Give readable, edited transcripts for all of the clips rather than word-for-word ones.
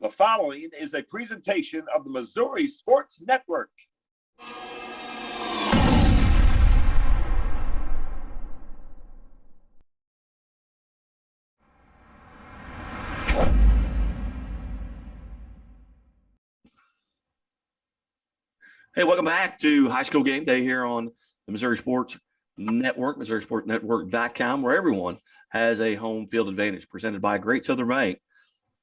The following is a presentation of the Missouri Sports Network. Hey, welcome back to High School Game Day here on the Missouri Sports Network, MissouriSportsNetwork.com, where everyone has a home field advantage, presented by Great Southern Bank.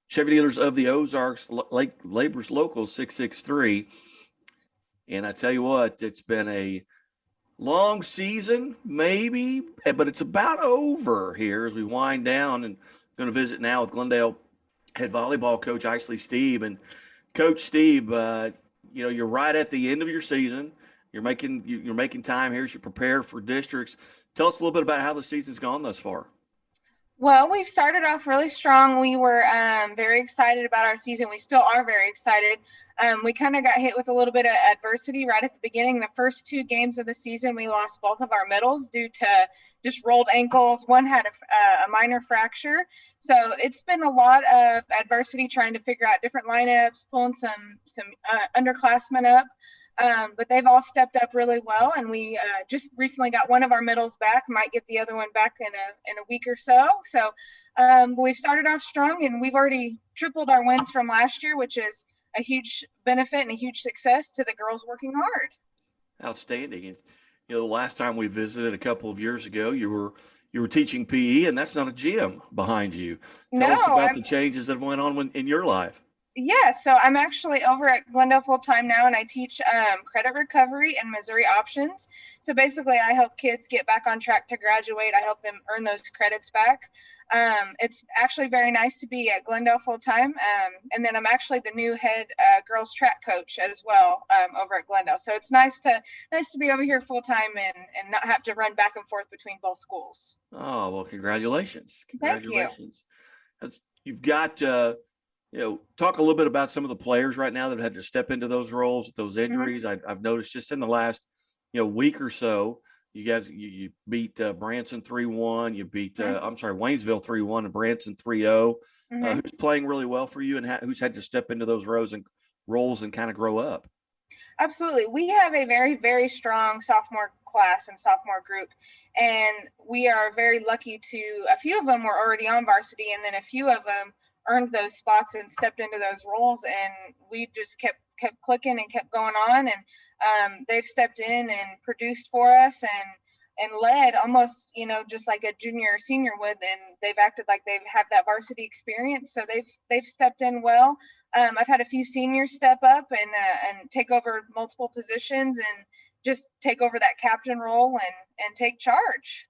Chevy Dealers of the Ozarks, Lake Labor's Local 663. And I tell you what, it's been a long season, maybe, but it's about over here as we wind down, and going to visit now with Glendale head volleyball coach Isley Steeb. And Coach Steeb, you're right at the end of your season. You're making time here as you prepare for districts. Tell us a little bit about how the season's gone thus far. Well, we've started off really strong. We were very excited about our season. We still are very excited. We kind of got hit with a little bit of adversity right at the beginning. The first two games of the season, we lost both of our middles due to just rolled ankles. One had a minor fracture. So it's been a lot of adversity trying to figure out different lineups, pulling some underclassmen up. But they've all stepped up really well, and we just recently got one of our middles back. Might get the other one back in a week or so. So we've started off strong, and we've already tripled our wins from last year, which is a huge benefit and a huge success to the girls working hard. Outstanding. And the last time we visited a couple of years ago, you were teaching PE, and that's not a gym behind you. Tell us about the changes that went on in your life. Yeah, so I'm actually over at Glendale full-time now, and I teach credit recovery and Missouri options. So basically, I help kids get back on track to graduate. I help them earn those credits back. It's actually very nice to be at Glendale full-time. And then I'm actually the new head girls track coach as well over at Glendale. So it's nice to be over here full-time and not have to run back and forth between both schools. Oh, well, congratulations. Congratulations. Thank you. You've got talk a little bit about some of the players right now that had to step into those roles, those injuries. Mm-hmm. I've noticed just in the last, week or so, you guys, you beat Branson 3-1. You beat, Waynesville 3-1 and Branson 3-0. Mm-hmm. Who's playing really well for you, and who's had to step into those roles and kind of grow up? Absolutely. We have a very, very strong sophomore class and sophomore group, and we are very lucky a few of them were already on varsity, and then a few of them earned those spots and stepped into those roles, and we just kept clicking and kept going on, and they've stepped in and produced for us and led almost just like a junior or senior would, and they've acted like they have that varsity experience, so they've stepped in well. I've had a few seniors step up and take over multiple positions and just take over that captain role and take charge.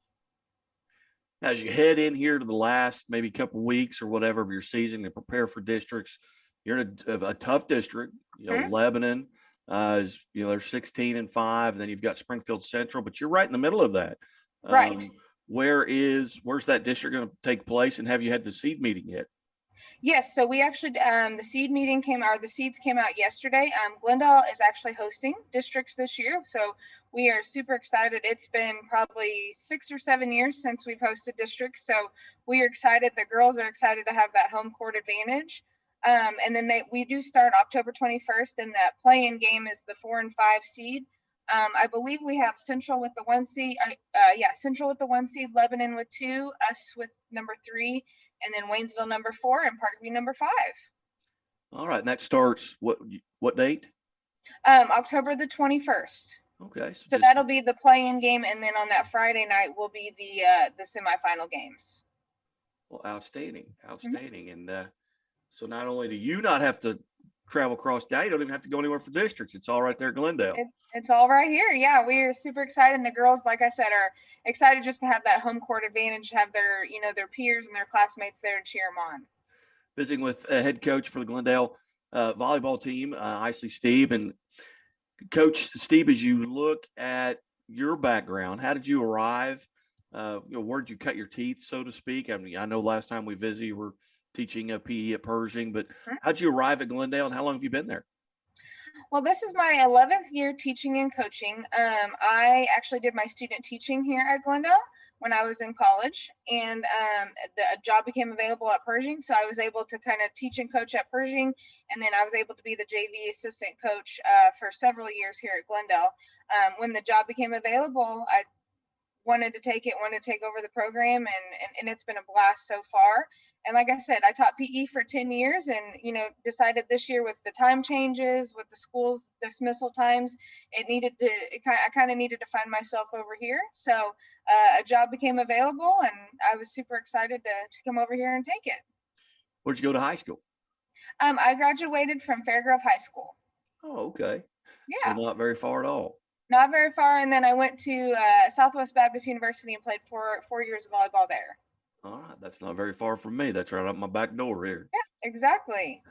As you head in here to the last maybe couple weeks or whatever of your season to prepare for districts, you're in a tough district. Mm-hmm. Lebanon they're 16-5, and then you've got Springfield Central, but you're right in the middle of that. Right. Where's that district going to take place, and have you had the seed meeting yet? Yes, so we actually the seeds came out yesterday. Glendale is actually hosting districts this year, so we are super excited. It's been probably 6 or 7 years since we've hosted districts, so we are excited. The girls are excited to have that home court advantage. And then we do start October 21st, and that play-in game is the 4 and 5 seed. I believe we have Central with the 1 seed. Central with the 1 seed, Lebanon with 2, us with number 3. And then Waynesville number 4 and Parkview number 5. All right, and that starts what date? October the 21st. Okay, so that'll be the play-in game, and then on that Friday night will be the semifinal games. Well, outstanding, mm-hmm. And so not only do you not have to travel across town, you don't even have to go anywhere for districts. It's all right there at Glendale. It's all right here. Yeah, we are super excited. And the girls, like I said, are excited just to have that home court advantage, have their peers and their classmates there to cheer them on. Visiting with a head coach for the Glendale volleyball team, Isley Steeb. And Coach Steeb, as you look at your background, how did you arrive? Where did you cut your teeth, so to speak? I mean, I know last time we visited, you were teaching a PE at Pershing, but how'd you arrive at Glendale, and how long have you been there? Well, this is my 11th year teaching and coaching. I actually did my student teaching here at Glendale. when I was in college, and a job became available at Pershing. So I was able to kind of teach and coach at Pershing, and then I was able to be the JV assistant coach for several years here at Glendale. When the job became available, I wanted to take over the program, and it's been a blast so far. And like I said, I taught PE for 10 years, and decided this year with the time changes, with the school's dismissal times, I kind of needed to find myself over here. So a job became available, and I was super excited to come over here and take it. Where'd you go to high school? I graduated from Fairgrove High School. Oh, okay. Yeah. So not very far at all. Not very far. And then I went to Southwest Baptist University and played 4 years of volleyball there. All right. That's not very far from me. That's right up my back door here. Yeah, exactly.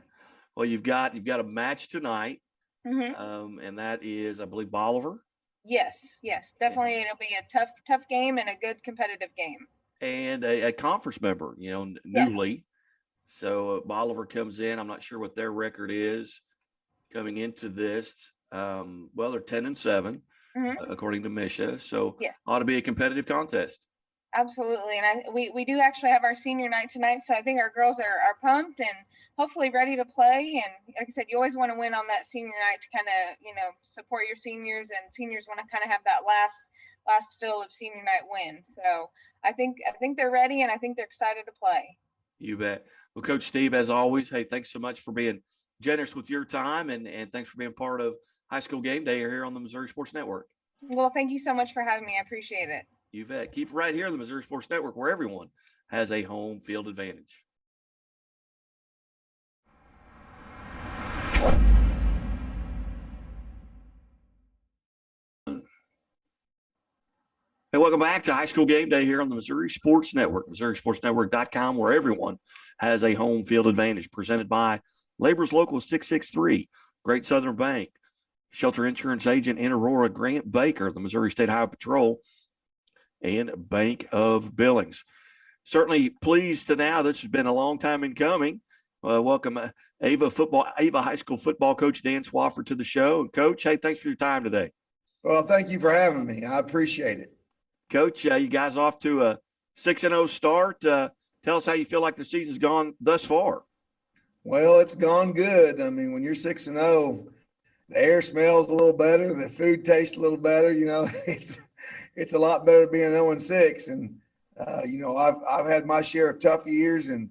Well, you've got a match tonight. Mm-hmm. And that is, I believe, Bolivar. Yes, definitely. It'll be a tough game and a good competitive game. And a conference member, newly. Yes. So Bolivar comes in. I'm not sure what their record is coming into this. Well, they're 10-7, according to Misha. So yes, ought to be a competitive contest. Absolutely. And we do actually have our senior night tonight. So I think our girls are pumped and hopefully ready to play. And like I said, you always want to win on that senior night to kind of, support your seniors, and seniors want to kind of have that last fill of senior night win. So I think they're ready, and I think they're excited to play. You bet. Well, Coach Steve, as always, hey, thanks so much for being generous with your time, and thanks for being part of High School Game Day here on the Missouri Sports Network. Well, thank you so much for having me. I appreciate it. You bet. Keep it right here on the Missouri Sports Network, where everyone has a home field advantage. Hey, welcome back to High School Game Day here on the Missouri Sports Network, MissouriSportsNetwork.com, where everyone has a home field advantage. Presented by Labor's Local 663, Great Southern Bank, Shelter Insurance Agent in Aurora, Grant Baker, the Missouri State Highway Patrol, and Bank of Billings. Certainly pleased to now. This has been a long time in coming. Welcome Ava High School football coach Dan Swafford to the show. And Coach, hey, thanks for your time today. Well, thank you for having me. I appreciate it. Coach, you guys off to a 6-0 start. Tell us how you feel like the season's gone thus far. Well, it's gone good. I mean, when you're 6-0, the air smells a little better, the food tastes a little better. It's a lot better being 0-6. And I've had my share of tough years, and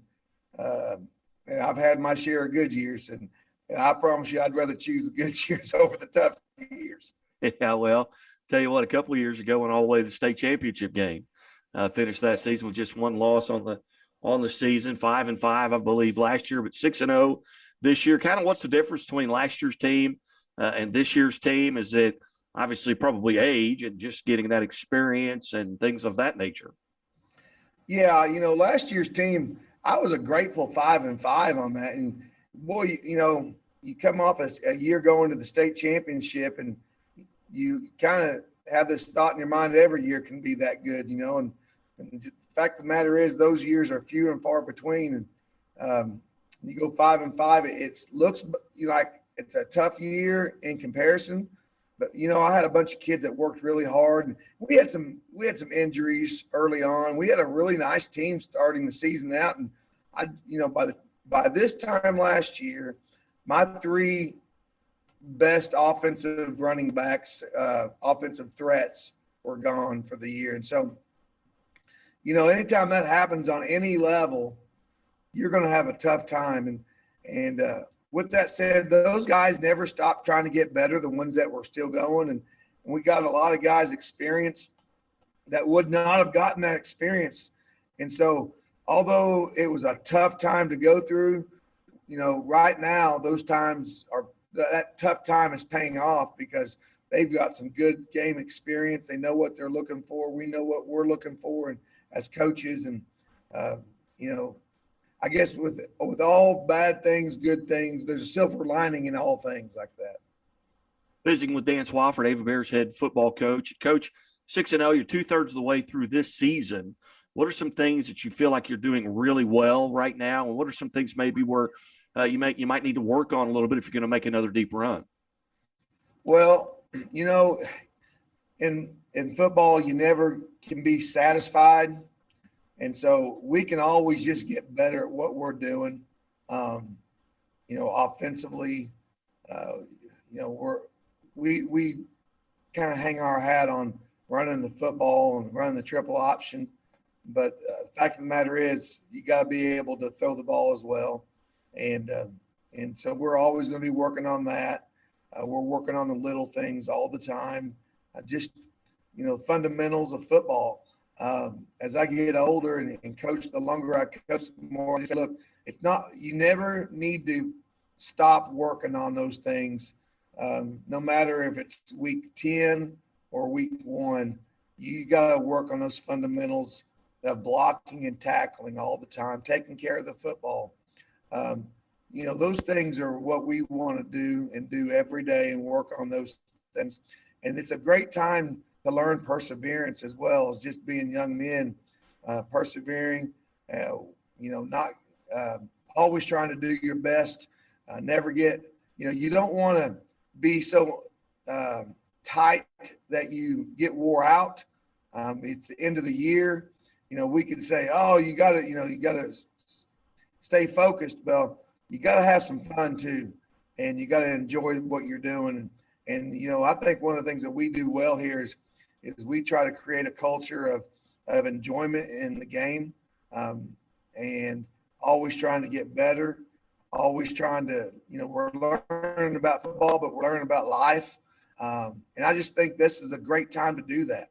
I've had my share of good years. And I promise you, I'd rather choose the good years over the tough years. Yeah, well, tell you what, a couple of years ago, went all the way to the state championship game. Finished that season with just one loss on the season, 5-5, I believe, last year, but 6-0 this year. Kind of what's the difference between last year's team and this year's team? Is it obviously probably age and just getting that experience and things of that nature? Yeah, last year's team, I was a grateful 5-5 on that. And boy, you come off a year going to the state championship, and you kind of have this thought in your mind that every year can be that good, and the fact of the matter is those years are few and far between. And you go 5-5, it looks like it's a tough year in comparison. But, I had a bunch of kids that worked really hard, and we had some injuries early on. We had a really nice team starting the season out. And by this time last year, my 3 best offensive running backs, offensive threats were gone for the year. And so, anytime that happens on any level, you're going to have a tough time. And with that said, those guys never stopped trying to get better, the ones that were still going. And we got a lot of guys experience that would not have gotten that experience. And so, although it was a tough time to go through, right now, that tough time is paying off because they've got some good game experience. They know what they're looking for. We know what we're looking for, and as coaches. And I guess with all bad things, good things, there's a silver lining in all things like that. Visiting with Dan Swafford, Ava Bears head football coach. Coach, 6-0, you're 2/3 of the way through this season. What are some things that you feel like you're doing really well right now, and what are some things maybe where you might need to work on a little bit if you're going to make another deep run? Well, in in football, you never can be satisfied. And so we can always just get better at what we're doing. Offensively, we kind of hang our hat on running the football and running the triple option. But the fact of the matter is, you got to be able to throw the ball as well. And so we're always going to be working on that. We're working on the little things all the time. Fundamentals of football. As I get older and coach, the longer I coach, the more I say, look, you never need to stop working on those things. No matter if it's week 10 or week 1, you got to work on those fundamentals of blocking and tackling all the time, taking care of the football. Those things are what we want to do every day and work on those things. And it's a great time to learn perseverance as well as just being young men, persevering, not always trying to do your best, never get, you don't want to be so tight that you get wore out. It's the end of the year. We could say, oh, you got to stay focused. Well, you got to have some fun too, and you got to enjoy what you're doing. And I think one of the things that we do well here is we try to create a culture of enjoyment in the game, and always trying to get better, always trying to, we're learning about football, but we're learning about life. And I just think this is a great time to do that.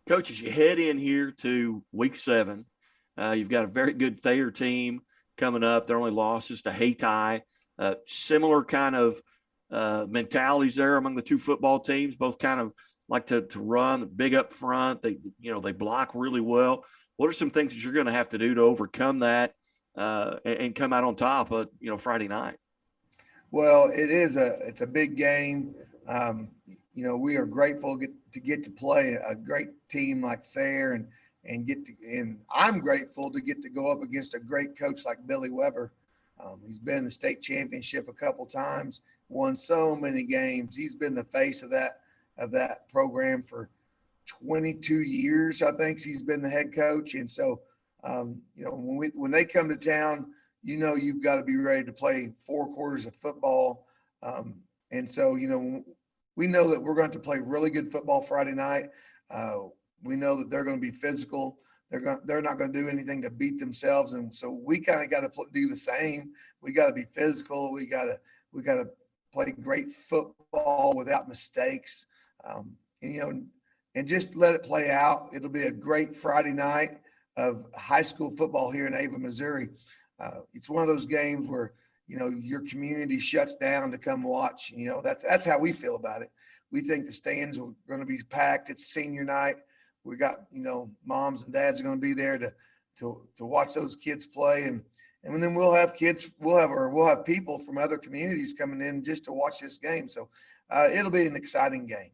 Coach, as you head in here to week 7, you've got a very good Thayer team coming up. Their only losses to Hayti. Similar kind of mentalities there among the two football teams. Both kind of like to run big up front. They block really well. What are some things that you're going to have to do to overcome that and come out on top of Friday night? Well, it's a big game. We are grateful to get to play a great team like Thayer and I'm grateful to get to go up against a great coach like Billy Weber. He's been in the state championship a couple times, won so many games. He's been the face of that program for 22 years. I think he's been the head coach. And so, when they come to town, you've got to be ready to play 4 quarters of football. And so, we know that we're going to play really good football Friday night. We know that they're going to be physical. They're not going to do anything to beat themselves. And so we kind of got to do the same. We got to be physical. We got to play great football without mistakes. And just let it play out. It'll be a great Friday night of high school football here in Ava, Missouri. It's one of those games where, your community shuts down to come watch. That's how we feel about it. We think the stands are going to be packed. It's senior night. We got, moms and dads are going to be there to watch those kids play. And then we'll have people from other communities coming in just to watch this game. So it'll be an exciting game.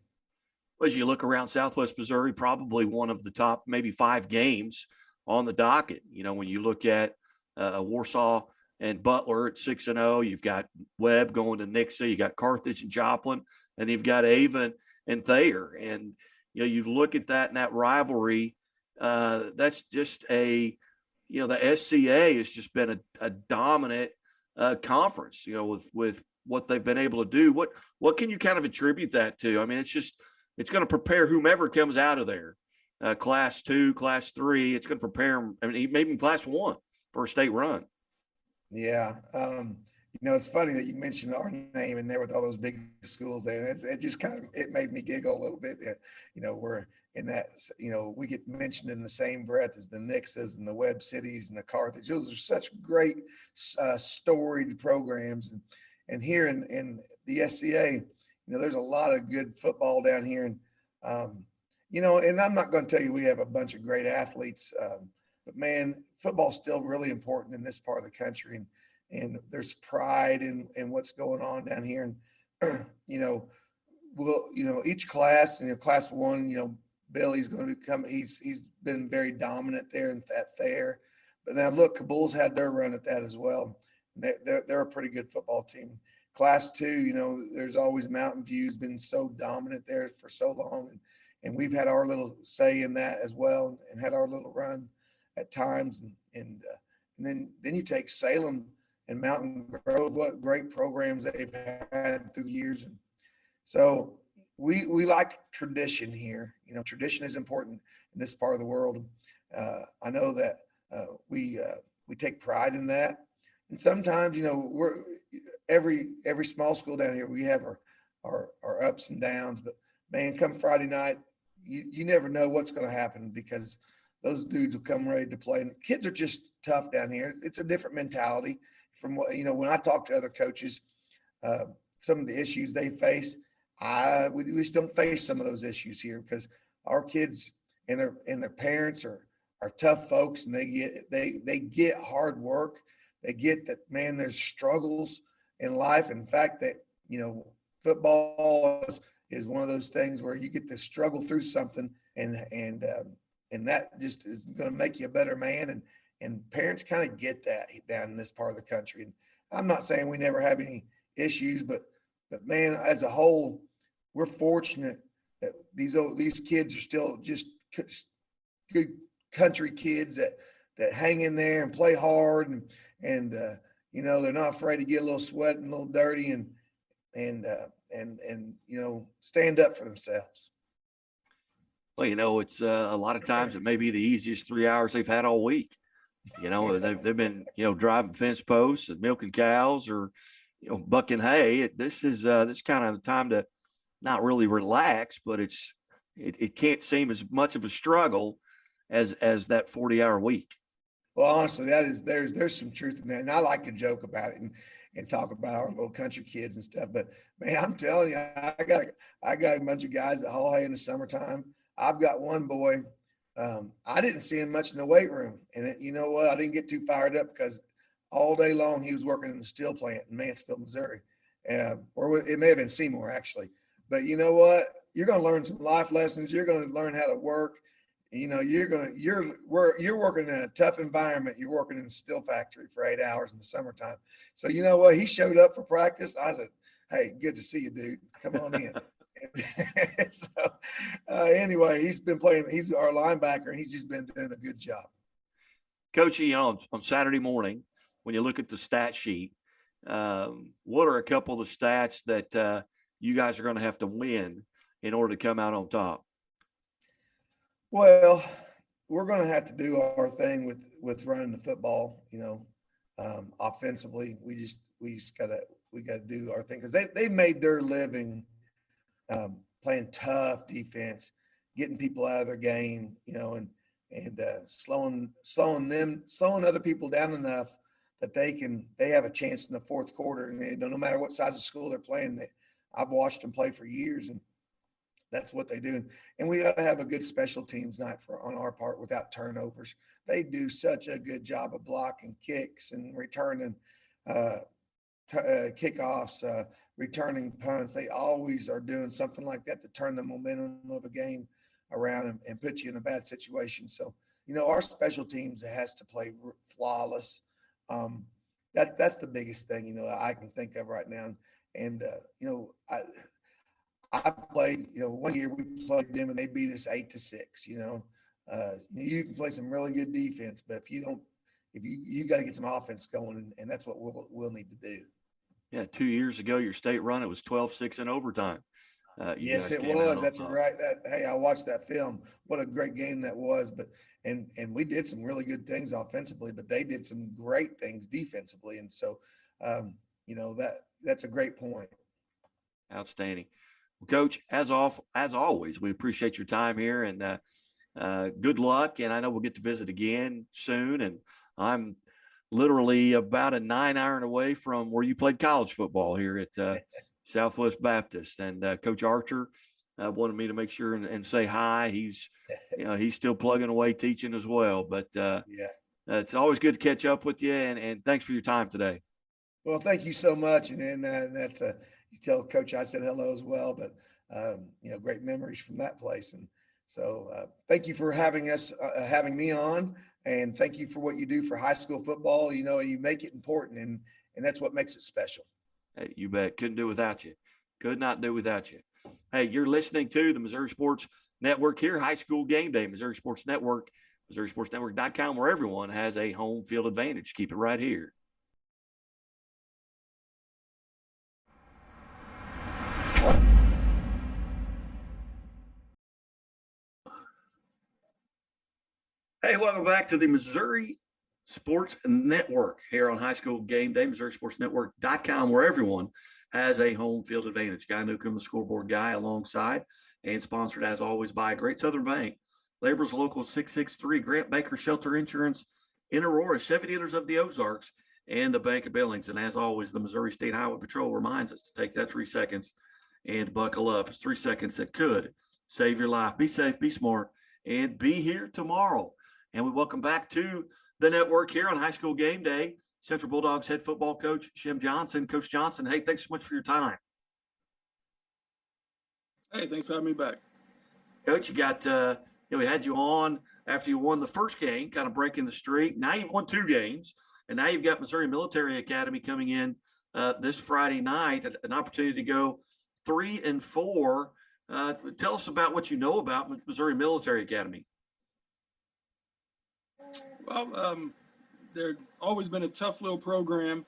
As you look around Southwest Missouri, probably one of the top maybe 5 games on the docket. When you look at Warsaw and Butler at 6-0, you've got Webb going to Nixa, you got Carthage and Joplin, and you've got Avon and Thayer. And you look at that and that rivalry. That's just the SCA has just been a dominant conference. With what they've been able to do. What can you kind of attribute that to? I mean, it's going to prepare whomever comes out of there, class 2, class 3. It's going to prepare them. I mean, maybe class 1 for a state run. Yeah. It's funny that you mentioned our name in there with all those big schools there. It just it made me giggle a little bit. We're in that, we get mentioned in the same breath as the Nixas and the Webb Cities and the Carthage. Those are such great storied programs. And here in the SCA, there's a lot of good football down here. And, and I'm not going to tell you we have a bunch of great athletes, but man, football's still really important in this part of the country. And there's pride in what's going on down here. And, each class, class 1, Billy's going to come. He's been very dominant there at Thayer. But now look, Kabul's had their run at that as well. They're a pretty good football team. Class 2, there's always Mountain View's been so dominant there for so long. And we've had our little say in that as well, and had our little run at times. And then you take Salem and Mountain Grove, what great programs they've had through the years. And so we like tradition here. Tradition is important in this part of the world. I know that we take pride in that. And sometimes, we're every small school down here, we have our ups and downs. But man, come Friday night, you never know what's going to happen, because those dudes will come ready to play. And kids are just tough down here. It's a different mentality from what, when I talk to other coaches, some of the issues they face, we just don't face some of those issues here, because our kids and their parents are tough folks, and they get hard work. They get that, man, there's struggles in life. In fact, that, football is one of those things where you get to struggle through something, and that just is going to make you a better man. And parents kind of get that down in this part of the country. And I'm not saying we never have any issues, but man, as a whole, we're fortunate that these kids are still just good country kids that hang in there and play hard, and they're not afraid to get a little sweat and a little dirty, and stand up for themselves. Well, it's a lot of times it may be the easiest 3 hours they've had all week. They've been, driving fence posts and milking cows, or, bucking hay. This is this kind of time to not really relax, but it can't seem as much of a struggle as that 40-hour week. Well, honestly, there's some truth in that. And I like to joke about it and talk about our little country kids and stuff. But man, I'm telling you, I got a bunch of guys that haul hay in the summertime. I've got one boy. I didn't see him much in the weight room, and you know what? I didn't get too fired up, because all day long he was working in the steel plant in Mansfield, Missouri, or it may have been Seymour actually. But you know what? You're going to learn some life lessons. You're going to learn how to work. You're working in a tough environment. You're working in the steel factory for 8 hours in the summertime. So you know what? He showed up for practice. I said, "Hey, good to see you, dude. Come on in." So anyway, he's been playing. He's our linebacker, and he's just been doing a good job. Coach, on Saturday morning, when you look at the stat sheet, what are a couple of the stats that you guys are going to have to win in order to come out on top? Well, we're going to have to do our thing with running the football. Offensively, we got to do our thing, because they made their living playing tough defense, getting people out of their game, and slowing other people down enough that they have a chance in the fourth quarter. And no matter what size of school they're playing, I've watched them play for years, and that's what they do. And we got to have a good special teams night on our part without turnovers. They do such a good job of blocking kicks and returning kickoffs, returning punts. They always are doing something like that to turn the momentum of a game around and put you in a bad situation. So, our special teams has to play flawless. That's the biggest thing, I can think of right now. And, I played, 1 year we played them and they beat us 8-6, you can play some really good defense, but if you got to get some offense going, and that's what we'll need to do. Yeah. 2 years ago, your state run, it was 12-6 in overtime. Yes, it was. That's right. Hey, I watched that film. What a great game that was. But, and we did some really good things offensively, but they did some great things defensively. And so, that's a great point. Outstanding. Well, Coach, as always, we appreciate your time here, and good luck. And I know we'll get to visit again soon. And I'm literally about a 9 iron away from where you played college football here at Southwest Baptist. And Coach Archer wanted me to make sure and say hi. He's still plugging away teaching as well. But it's always good to catch up with you. And thanks for your time today. Well, thank you so much. And that's you tell Coach I said hello as well. But great memories from that place. And so thank you for having me on. And thank you for what you do for high school football. You make it important, and that's what makes it special. Hey, you bet. Couldn't do without you. Could not do without you. Hey, you're listening to the Missouri Sports Network here, High School Game Day, Missouri Sports Network, MissouriSportsNetwork.com, where everyone has a home field advantage. Keep it right here. Hey, welcome back to the Missouri Sports Network here on High School Game Day, MissouriSportsNetwork.com, where everyone has a home field advantage. Guy Newcomb, the scoreboard guy, alongside and sponsored as always by Great Southern Bank, Laborers Local 663, Grant Baker Shelter Insurance in Aurora, Chevy Dealers of the Ozarks, and the Bank of Billings. And as always, the Missouri State Highway Patrol reminds us to take that 3 seconds and buckle up. It's 3 seconds that could save your life. Be safe, be smart, and be here tomorrow. And we welcome back to the network here on High School Game Day, Central Bulldogs head football coach, Shem Johnson. Coach Johnson, hey, thanks so much for your time. Hey, thanks for having me back. Coach, you got, we had you on after you won the first game, kind of breaking the streak. Now you've won 2 games, and now you've got Missouri Military Academy coming in this Friday night, an opportunity to go 3-4. Tell us about what you know about Missouri Military Academy. Well, they've always been a tough little program,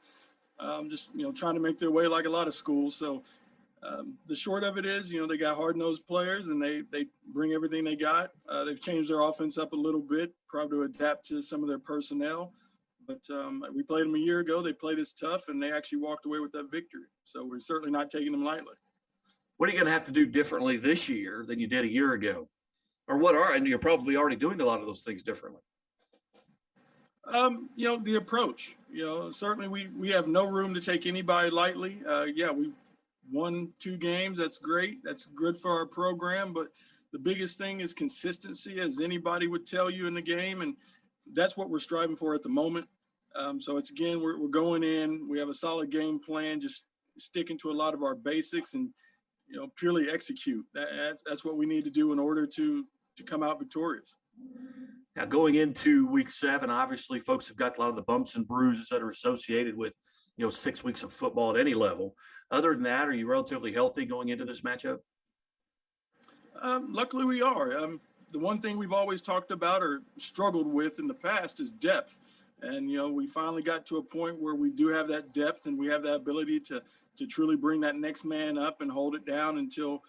just, trying to make their way like a lot of schools. So the short of it is, they got hard-nosed players, and they bring everything they got. They've changed their offense up a little bit, probably to adapt to some of their personnel. But we played them a year ago. They played us tough, and they actually walked away with that victory. So we're certainly not taking them lightly. What are you going to have to do differently this year than you did a year ago? Or and you're probably already doing a lot of those things differently. The approach, certainly we have no room to take anybody lightly. We won 2 games. That's great. That's good for our program. But the biggest thing is consistency, as anybody would tell you in the game. And that's what we're striving for at the moment. So it's, again, we're going in, we have a solid game plan, just sticking to a lot of our basics and, purely execute. That's what we need to do in order to come out victorious. Now, going into week 7, obviously folks have got a lot of the bumps and bruises that are associated with, 6 weeks of football at any level. Other than that, are you relatively healthy going into this matchup? Luckily we are. The one thing we've always talked about or struggled with in the past is depth. And, we finally got to a point where we do have that depth, and we have that ability to truly bring that next man up and hold it down until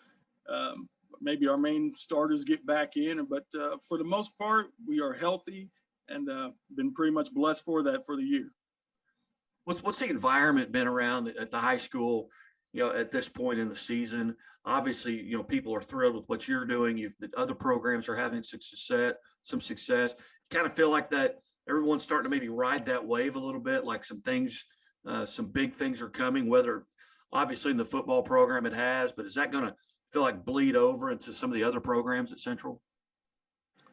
maybe our main starters get back in. But for the most part, we are healthy and been pretty much blessed for that for the year. What's the environment been around at the high school, at this point in the season? Obviously, people are thrilled with what you're doing. The other programs are having some success. You kind of feel like that everyone's starting to maybe ride that wave a little bit, like some big things are coming, whether obviously in the football program it has, but is that going to feel like bleed over into some of the other programs at Central?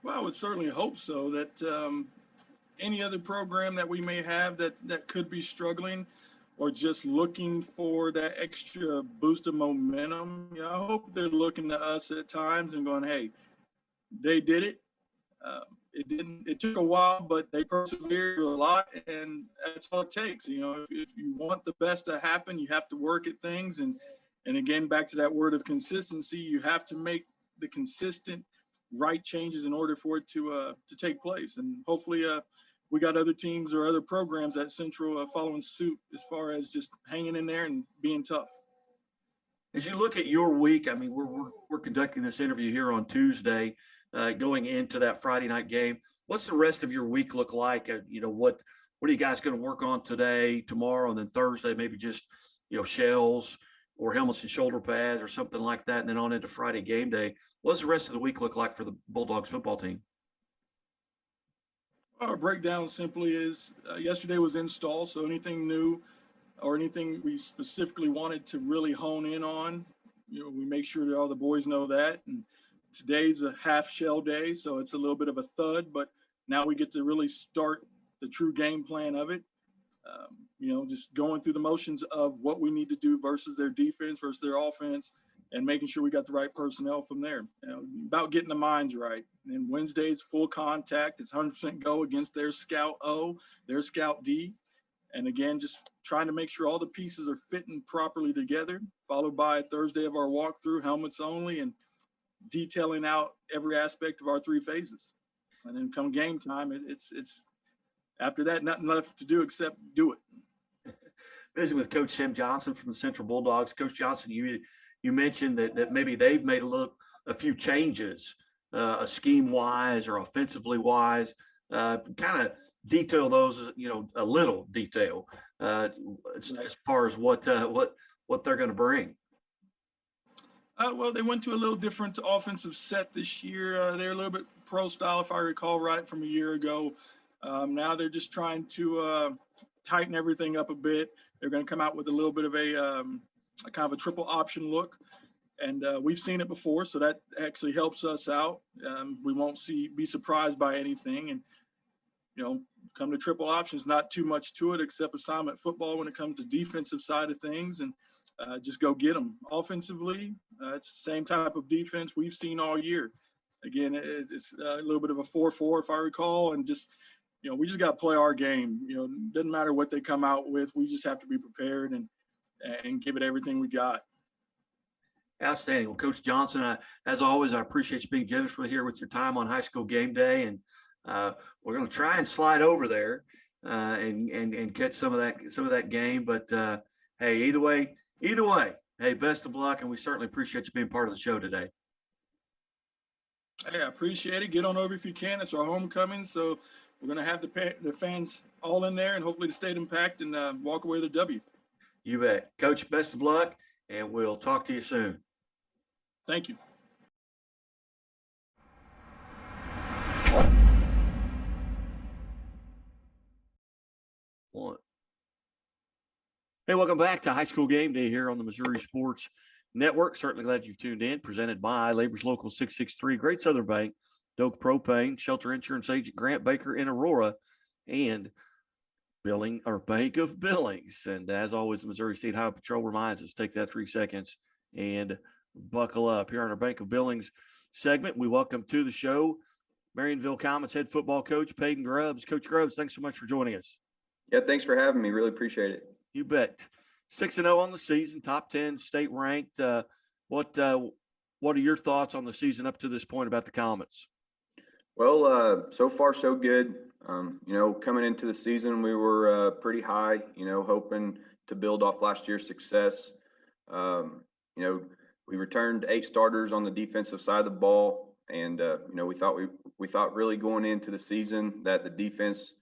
Well, I would certainly hope so, that any other program that we may have that could be struggling or just looking for that extra boost of momentum, I hope they're looking to us at times and going, hey, they did it. It took a while, but they persevered a lot, and that's all it takes. If you want the best to happen, you have to work at things. And again, back to that word of consistency, you have to make the consistent right changes in order for it to take place. And hopefully we got other teams or other programs at Central following suit as far as just hanging in there and being tough. As you look at your week, I mean, we're conducting this interview here on Tuesday, going into that Friday night game. What's the rest of your week look like? What are you guys going to work on today, tomorrow, and then Thursday? Maybe just shells or helmets and shoulder pads or something like that, and then on into Friday game day. What does the rest of the week look like for the Bulldogs football team? Our breakdown simply is yesterday was install, so anything new or anything we specifically wanted to really hone in on, we make sure that all the boys know that. And today's a half shell day, so it's a little bit of a thud, but now we get to really start the true game plan of it. Just going through the motions of what we need to do versus their defense versus their offense, and making sure we got the right personnel from there. About getting the minds right. And Wednesday's full contact. It's 100% go against their scout O, their scout D. And again, just trying to make sure all the pieces are fitting properly together, followed by Thursday of our walkthrough, helmets only, and detailing out every aspect of our 3 phases. And then come game time, it's after that, nothing left to do except do it. Visiting with Coach Tim Johnson from the Central Bulldogs. Coach Johnson, you mentioned that maybe they've made a few changes, scheme wise or offensively wise. Kind of detail those, a little detail as far as what they're going to bring. Well, they went to a little different offensive set this year. They're a little bit pro style, if I recall right, from a year ago. Now they're just trying to tighten everything up a bit. They're going to come out with a little bit of a kind of a triple option look. And we've seen it before, so that actually helps us out. We won't be surprised by anything. And, come to triple options, not too much to it except assignment football when it comes to defensive side of things, and just go get them. Offensively, it's the same type of defense we've seen all year. Again, it's a little bit of a 4-4, if I recall, and just, we just got to play our game. Doesn't matter what they come out with. We just have to be prepared and give it everything we got. Outstanding. Well, Coach Johnson, as always, I appreciate you being generous here with your time on High School Game Day, and we're going to try and slide over there and catch some of that game. But hey, either way, hey, best of luck, and we certainly appreciate you being part of the show today. Hey, I appreciate it. Get on over if you can. It's our homecoming, so we're going to have the fans all in there, and hopefully the stadium packed, and walk away with a W. You bet. Coach, best of luck, and we'll talk to you soon. Thank you. Hey, welcome back to High School Game Day here on the Missouri Sports Network. Certainly glad you've tuned in. Presented by Labor's Local 663, Great Southern Bank, Doak Propane, Shelter Insurance Agent Grant Baker in Aurora, and Bank of Billings. And as always, the Missouri State Highway Patrol reminds us, take that 3 seconds and buckle up. Here on our Bank of Billings segment, we welcome to the show Marionville Comets head football coach Peyton Grubbs. Coach Grubbs, thanks so much for joining us. Yeah, thanks for having me. Really appreciate it. You bet. 6-0 on the season, top 10 state ranked. What are your thoughts on the season up to this point about the Comets? Well, so far so good. Coming into the season, we were pretty high, hoping to build off last year's success. We returned 8 starters on the defensive side of the ball, and we thought really going into the season that the defense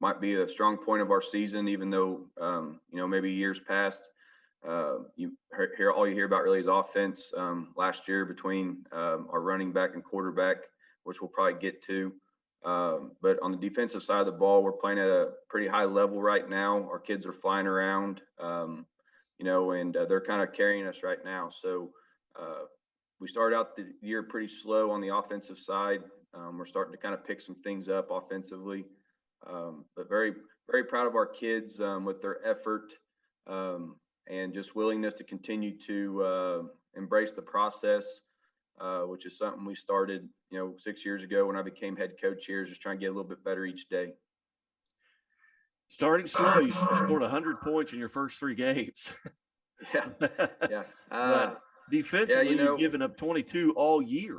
might be a strong point of our season, even though maybe years past all you hear about really is offense. Last year between our running back and quarterback, which we'll probably get to. But on the defensive side of the ball, we're playing at a pretty high level right now. Our kids are flying around, and they're kind of carrying us right now. So we started out the year pretty slow on the offensive side. We're starting to kind of pick some things up offensively, but very, very proud of our kids with their effort and just willingness to continue to embrace the process, which is something we started, 6 years ago when I became head coach here, just trying to get a little bit better each day. Starting slow, you scored 100 points in your first 3 games. Yeah. Defensively, you've given up 22 all year.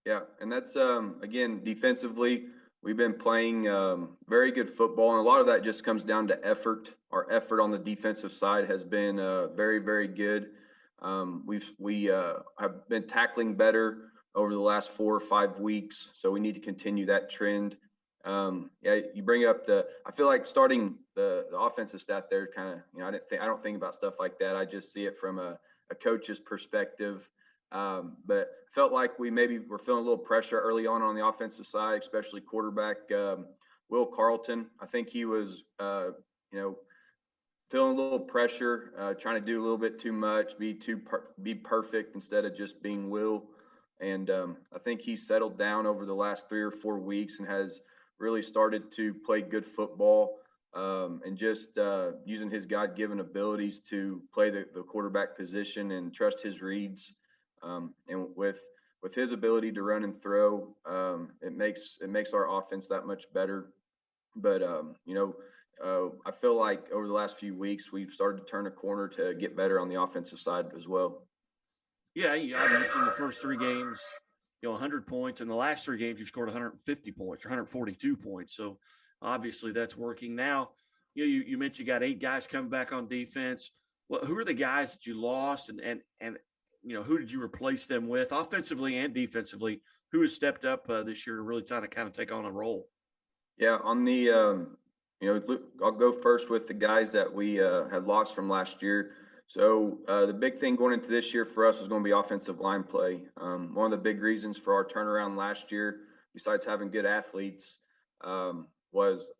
Yeah, and that's again, defensively, we've been playing very good football, and a lot of that just comes down to effort. Our effort on the defensive side has been very, very good. We have been tackling better over the last 4 or 5 weeks, so we need to continue that trend. You bring up I feel like starting the offensive stat there kind of, I don't think about stuff like that. I just see it from a coach's perspective. But felt like we maybe were feeling a little pressure early on the offensive side, especially quarterback Will Carlton. I think he was, feeling a little pressure, trying to do a little bit too much, be perfect instead of just being Will. And I think he's settled down over the last 3 or 4 weeks and has really started to play good football and just using his God-given abilities to play the quarterback position and trust his reads. And with his ability to run and throw, it makes our offense that much better. But I feel like over the last few weeks, we've started to turn a corner to get better on the offensive side as well. Yeah, I mentioned the first 3 games, 100 points. In the last 3 games, you scored 150 points or 142 points. So obviously that's working. Now, you mentioned you got 8 guys coming back on defense. Well, who are the guys that you lost, and who did you replace them with, offensively and defensively? Who has stepped up this year to really trying to kind of take on a role? Yeah, on the I'll go first with the guys that we had lost from last year. So the big thing going into this year for us was going to be offensive line play. One of the big reasons for our turnaround last year, besides having good athletes, was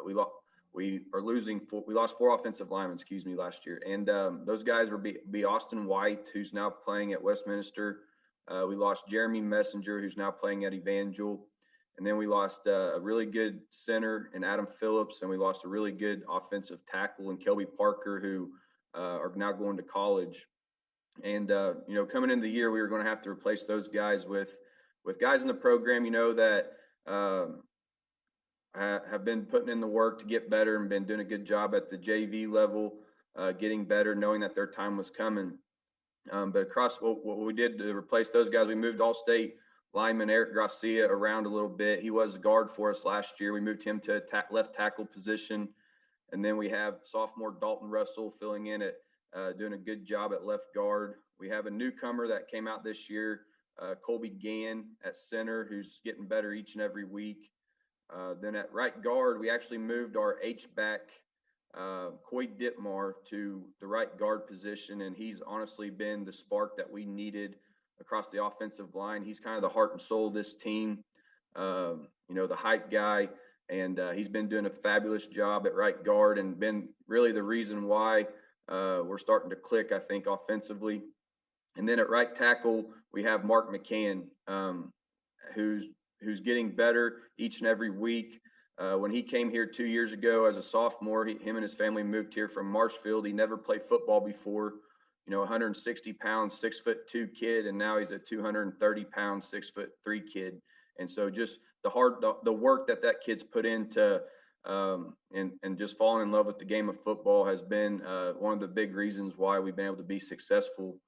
we lost 4 offensive linemen, last year. And those guys were be Austin White, who's now playing at Westminster. We lost Jeremy Messenger, who's now playing at Evangel. And then we lost a really good center in Adam Phillips, and we lost a really good offensive tackle in Kelby Parker, who are now going to college. And coming into the year, we were going to have to replace those guys with guys in the program, that have been putting in the work to get better and been doing a good job at the JV level, getting better, knowing that their time was coming. But across what we did to replace those guys, we moved All-State lineman Eric Gracia around a little bit. He was a guard for us last year. We moved him to left tackle position. And then we have sophomore Dalton Russell filling in at doing a good job at left guard. We have a newcomer that came out this year, Colby Gann at center, who's getting better each and every week. Then at right guard, we actually moved our H-back, Coy Ditmar, to the right guard position. And he's honestly been the spark that we needed across the offensive line. He's kind of the heart and soul of this team, the hype guy. And he's been doing a fabulous job at right guard and been really the reason why we're starting to click, I think, offensively. And then at right tackle, we have Mark McCann, who's getting better each and every week. When he came here 2 years ago as a sophomore, him and his family moved here from Marshfield. He never played football before, 160 pounds, 6'2" kid. And now he's a 230 pound, 6'3" kid. And so just the work that kid's put into and just falling in love with the game of football has been one of the big reasons why we've been able to be successful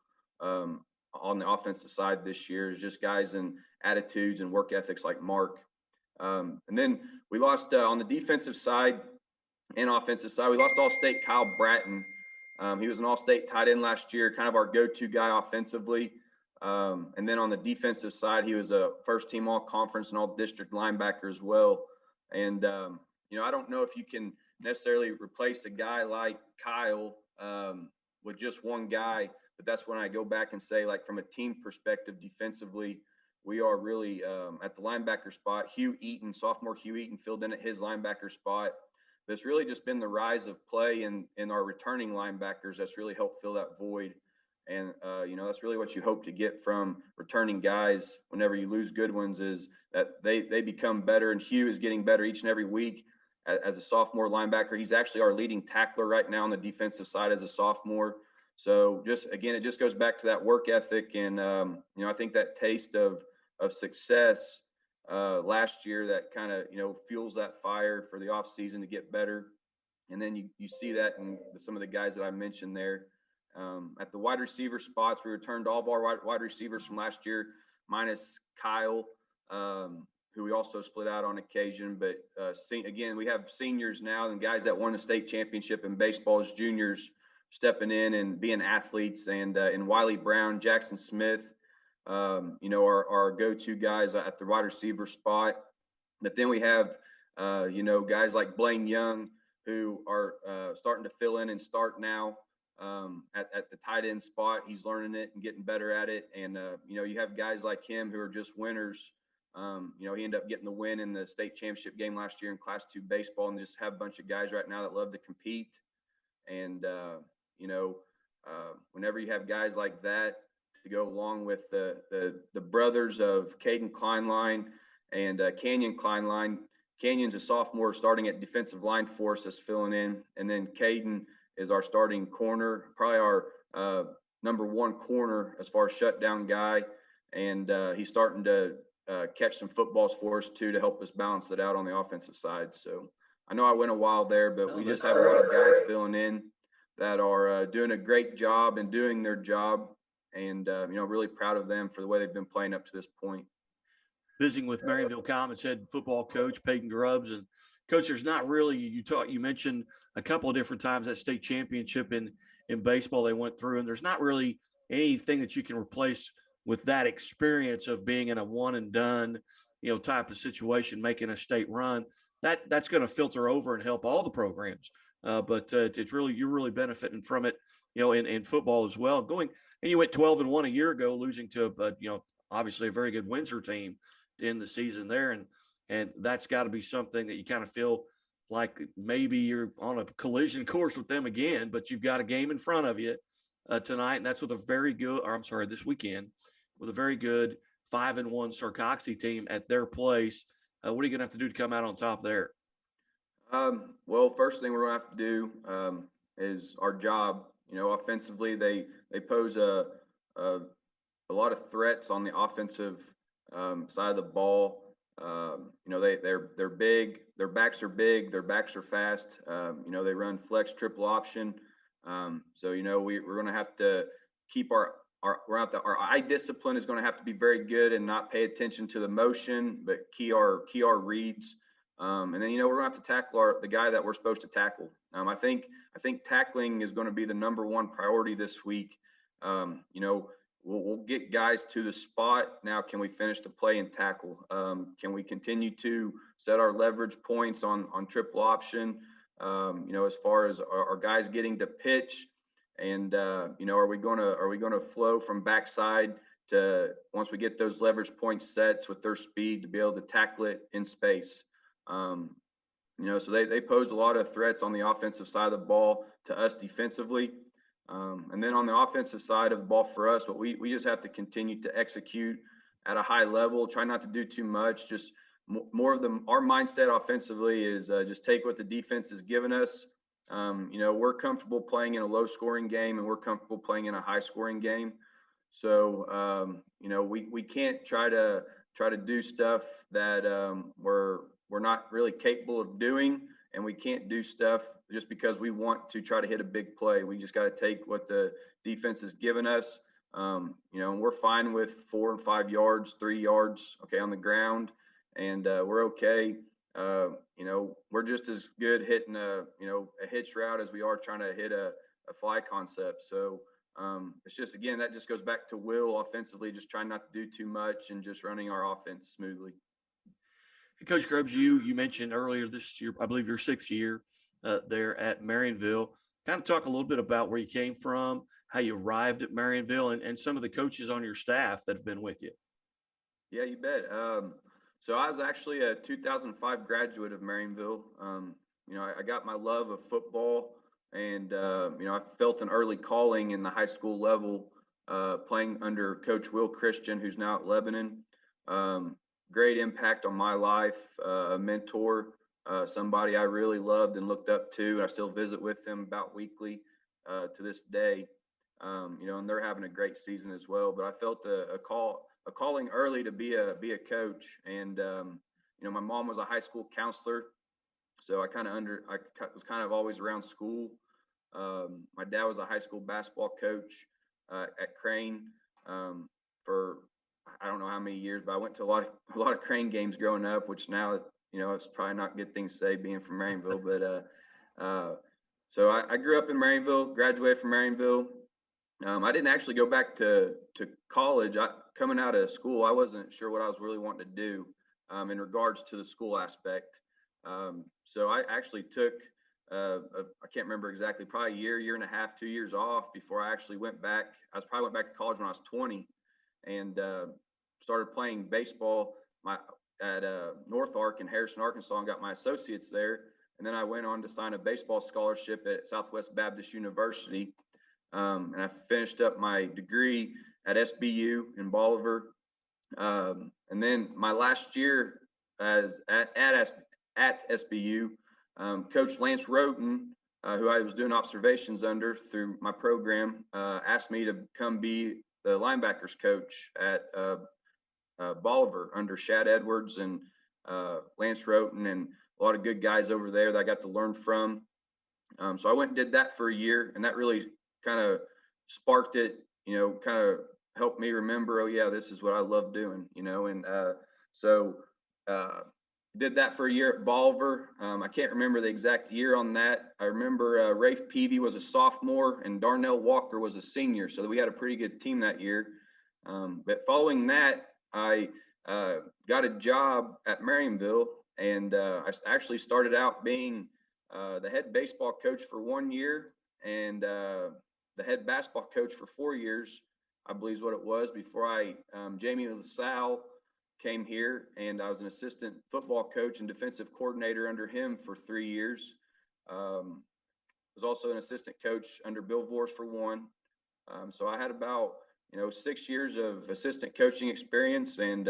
on the offensive side this year, is just guys and attitudes and work ethics like Mark. And then we lost on the defensive side and offensive side. We lost All-State Kyle Bratton. He was an All-State tight end last year, kind of our go-to guy offensively. And then on the defensive side, he was a first-team all-conference and all-district linebacker as well. And, I don't know if you can necessarily replace a guy like Kyle with just one guy, but that's when I go back and say, like, from a team perspective, defensively, we are really at the linebacker spot. Sophomore Hugh Eaton filled in at his linebacker spot. But it's really just been the rise of play in our returning linebackers that's really helped fill that void. And, that's really what you hope to get from returning guys whenever you lose good ones, is that they become better. And Hugh is getting better each and every week as a sophomore linebacker. He's actually our leading tackler right now on the defensive side as a sophomore. So it just goes back to that work ethic. And, I think that taste of success last year that kind of, fuels that fire for the off season to get better. And then you see that in some of the guys that I mentioned there. At the wide receiver spots, we returned all of our wide receivers from last year, minus Kyle, who we also split out on occasion. But again, we have seniors now and guys that won the state championship in baseball as juniors stepping in and being athletes. And Wiley Brown, Jackson Smith, our go-to guys at the wide receiver spot. But then we have, guys like Blaine Young, who are starting to fill in and start now. At the tight end spot. He's learning it and getting better at it. And, you have guys like him who are just winners. He ended up getting the win in the state championship game last year in Class 2 baseball, and just have a bunch of guys right now that love to compete. And, whenever you have guys like that to go along with the brothers of Caden Kleinline and Canyon Kleinline. Canyon's a sophomore starting at defensive line for us, that's filling in. And then Caden is our starting corner, probably our number one corner as far as shutdown guy. And he's starting to catch some footballs for us too, to help us balance it out on the offensive side. So I know I went a while there, but No, we just that's have a lot of guys filling in that are doing a great job and doing their job. And, really proud of them for the way they've been playing up to this point. Visiting with Marionville Comets head football coach Peyton Grubbs. And coach, there's not really, you mentioned a couple of different times that state championship in baseball they went through, and there's not really anything that you can replace with that experience of being in a one and done, type of situation, making a state run. That's going to filter over and help all the programs. But it's really, you're really benefiting from it, in football as well. And you went 12-1 a year ago, losing to obviously a very good Windsor team to end the season there. And that's got to be something that you kind of feel like maybe you're on a collision course with them again, but you've got a game in front of you tonight. And that's with this weekend with a very good 5-1 Sarcoxy team at their place. What are you going to have to do to come out on top there? Well, first thing we're going to have to do is our job. Offensively, they pose a lot of threats on the offensive side of the ball. They're big. Their backs are big. Their backs are fast. They run flex triple option. We're going to have to keep our eye discipline is going to have to be very good and not pay attention to the motion, but key our reads. And then we're going to have to tackle the guy that we're supposed to tackle. I think tackling is going to be the number one priority this week. We'll get guys to the spot. Now, can we finish the play and tackle? Can we continue to set our leverage points on triple option? As far as our guys getting to pitch, and are we going to flow from backside to once we get those leverage point sets with their speed to be able to tackle it in space? So they pose a lot of threats on the offensive side of the ball to us defensively. And then on the offensive side of the ball for us, we just have to continue to execute at a high level, try not to do too much, just more of our mindset offensively is just take what the defense has given us. We're comfortable playing in a low scoring game and we're comfortable playing in a high scoring game. So, we can't try to do stuff that we're not really capable of doing, and we can't do stuff just because we want to try to hit a big play. We just got to take what the defense has given us. And we're fine with 4 and 5 yards, 3 yards, okay, on the ground, and we're okay. We're just as good hitting a hitch route as we are trying to hit a fly concept. So it's just, again, that just goes back to Will offensively, just trying not to do too much and just running our offense smoothly. Coach Grubbs, you mentioned earlier this year, I believe your 6th year there at Marionville. Kind of talk a little bit about where you came from, how you arrived at Marionville, and some of the coaches on your staff that have been with you. Yeah, you bet. So I was actually a 2005 graduate of Marionville. I got my love of football, and I felt an early calling in the high school level, playing under Coach Will Christian, who's now at Lebanon. Great impact on my life, a mentor, somebody I really loved and looked up to. I still visit with them about weekly to this day. And they're having a great season as well. But I felt a calling early to be a coach. And my mom was a high school counselor, so I was kind of always around school. My dad was a high school basketball coach at Crane for I don't know how many years, but I went to a lot of Crane games growing up, which now, it's probably not a good thing to say being from Marionville, but so I grew up in Marionville, graduated from Marionville. I didn't actually go back to college. Coming out of school, I wasn't sure what I was really wanting to do in regards to the school aspect. So I actually took, I can't remember exactly, probably a year and a half, 2 years off before I actually went back. I probably went back to college when I was 20. And started playing baseball at North Ark in Harrison, Arkansas, and got my associates there. And then I went on to sign a baseball scholarship at Southwest Baptist University. And I finished up my degree at SBU in Bolivar. And then my last year at SBU, Coach Lance Roten, who I was doing observations under through my program, asked me to come be the linebackers coach at Bolivar under Shad Edwards and Lance Roten. And lot of good guys over there that I got to learn from. So I went and did that for a year, and that really kind of sparked it, kind of helped me remember, oh yeah, this is what I love doing, and so did that for a year at Bolivar. I can't remember the exact year on that. I remember Rafe Peavy was a sophomore and Darnell Walker was a senior, so we had a pretty good team that year. But following that, I got a job at Marionville, and I actually started out being the head baseball coach for 1 year and the head basketball coach for 4 years, I believe is what it was, before Jamie LaSalle came here, and I was an assistant football coach and defensive coordinator under him for 3 years. Was also an assistant coach under Bill Vors for 1. So I had about 6 years of assistant coaching experience, and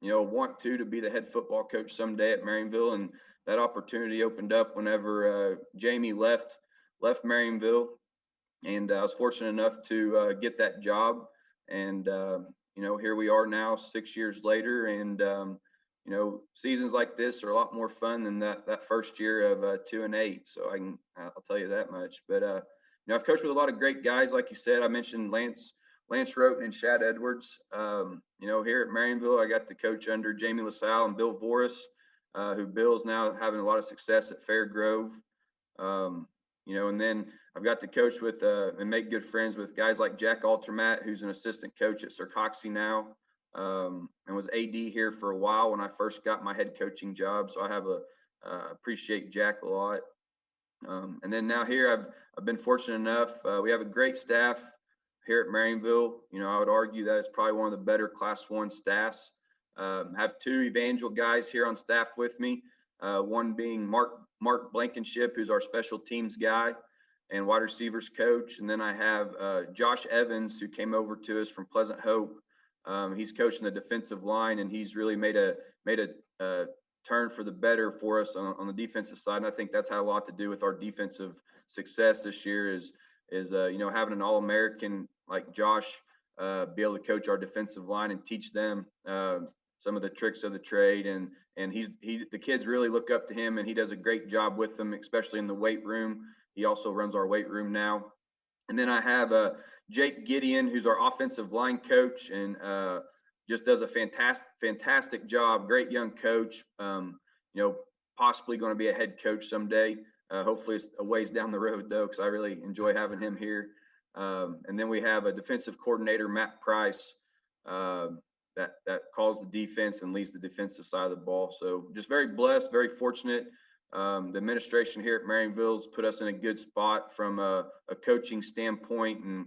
want to be the head football coach someday at Marionville. And that opportunity opened up whenever Jamie left Marionville, and I was fortunate enough to get that job. And here we are now 6 years later, and seasons like this are a lot more fun than that first year of 2-8. So I'll tell you that much. But I've coached with a lot of great guys, like you said. I mentioned Lance Roten and Shad Edwards. Here at Marionville, I got to coach under Jamie LaSalle and Bill Voris, who Bill's now having a lot of success at Fairgrove. And then I've got to coach with and make good friends with guys like Jack Altermat, who's an assistant coach at Sircoxie now, and was AD here for a while when I first got my head coaching job. So I have appreciate Jack a lot. And then now here I've been fortunate enough. We have a great staff here at Marionville. I would argue that it's probably one of the better Class 1 staffs. Have 2 Evangel guys here on staff with me. One being Mark Blankenship, who's our special teams guy and wide receivers coach. And then I have Josh Evans, who came over to us from Pleasant Hope. He's coaching the defensive line, and he's really made a turn for the better for us on the defensive side. And I think that's had a lot to do with our defensive success this year is having an All-American like Josh be able to coach our defensive line and teach them some of the tricks of the trade. And the kids really look up to him, and he does a great job with them, especially in the weight room. He also runs our weight room now. And then I have Jake Gideon, who's our offensive line coach, and just does a fantastic job. Great young coach. Possibly going to be a head coach someday. Hopefully it's a ways down the road though, because I really enjoy having him here. And then we have a defensive coordinator, Matt Price, that calls the defense and leads the defensive side of the ball. So just very blessed, very fortunate. The administration here at Marionville's put us in a good spot from a coaching standpoint. And,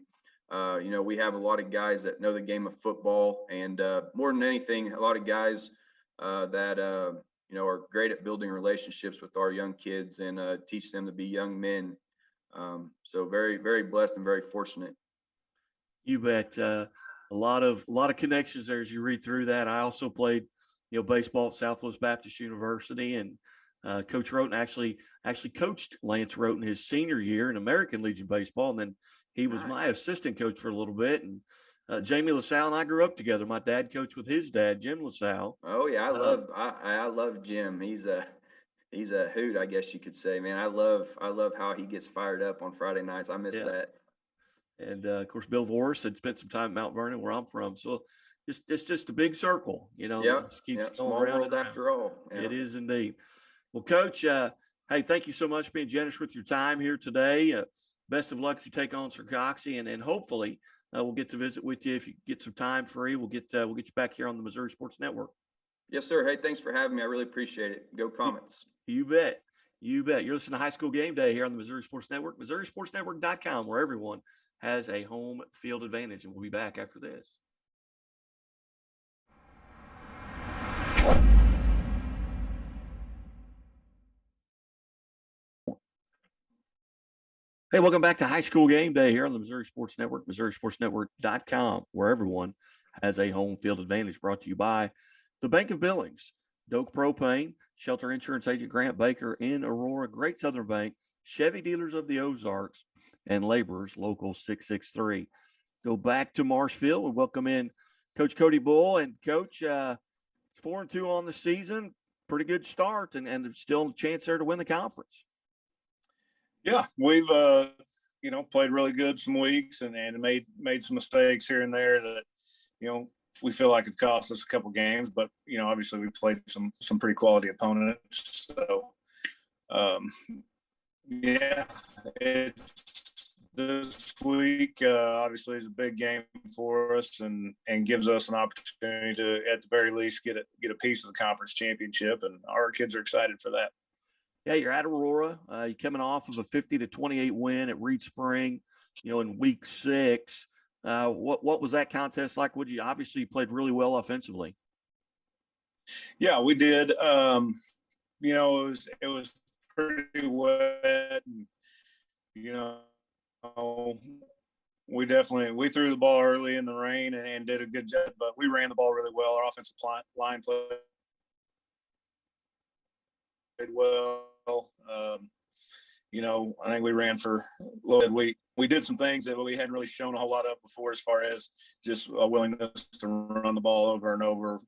we have a lot of guys that know the game of football, and more than anything, a lot of guys that, are great at building relationships with our young kids and teach them to be young men. So very, very blessed and very fortunate. You bet. A lot of connections there as you read through that. I also played, baseball at Southwest Baptist University, and Coach Roten actually coached Lance Roten his senior year in American Legion baseball, and then he was my assistant coach for a little bit. And Jamie LaSalle and I grew up together. My dad coached with his dad, Jim LaSalle. Oh yeah, I love Jim. He's a hoot, I guess you could say. Man, I love how he gets fired up on Friday nights. I miss that. And of course, Bill Voris had spent some time at Mount Vernon, where I'm from. So it's just a big circle, Yeah, Just keeps going small around world after all. Yeah. It is indeed. Well, Coach, hey, thank you so much for being generous with your time here today. Best of luck as you take on Sircoxie, and hopefully we'll get to visit with you if you get some time free. We'll get you back here on the Missouri Sports Network. Yes, sir. Hey, thanks for having me. I really appreciate it. Go Comets. You bet. You bet. You're listening to High School Game Day here on the Missouri Sports Network, MissouriSportsNetwork.com, where everyone has a home field advantage. And we'll be back after this. Hey, welcome back to High School Game Day here on the Missouri Sports Network, MissouriSportsNetwork.com, where everyone has a home field advantage. Brought to you by the Bank of Billings, Doak Propane, Shelter Insurance Agent Grant Baker in Aurora, Great Southern Bank, Chevy Dealers of the Ozarks, and Laborers Local 663. Go back to Marshfield and welcome in Coach Cody Bull. And Coach, 4-2 on the season. pretty good start, and there's still a chance there to win the conference. Yeah, we've played really good some weeks and made some mistakes here and there that we feel like it cost us a couple games, but obviously we played some pretty quality opponents. So yeah, it's this week obviously is a big game for us and gives us an opportunity to at the very least get a piece of the conference championship, and our kids are excited for that. Yeah, you're at Aurora. You're coming off of a 50-28 win at Reed Spring, in week 6. What was that contest like? Obviously you played really well offensively. Yeah, we did. It was pretty wet, and we threw the ball early in the rain and did a good job, but we ran the ball really well. Our offensive line played well. I think we ran for a little bit. We did some things that we hadn't really shown a whole lot of before, as far as just a willingness to run the ball over and over.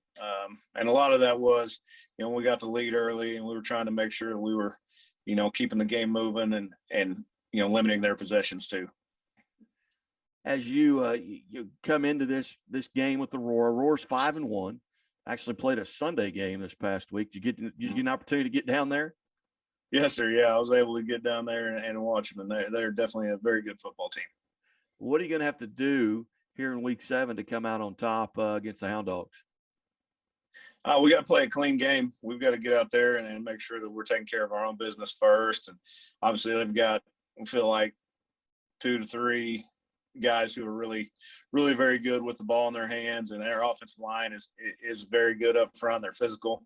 And a lot of that was, we got the lead early and we were trying to make sure that we were, keeping the game moving and limiting their possessions too. As you come into this game with Aurora, Aurora's 5-1. Actually played a Sunday game this past week. Did you get an opportunity to get down there? Yes, sir. Yeah, I was able to get down there and watch them, and they're definitely a very good football team. What are you going to have to do here in week 7 to come out on top against the Hound Dogs? We got to play a clean game. We've got to get out there and make sure that we're taking care of our own business first. And obviously we feel like 2 to 3 guys who are really, really very good with the ball in their hands, and their offensive line is very good up front. They're physical,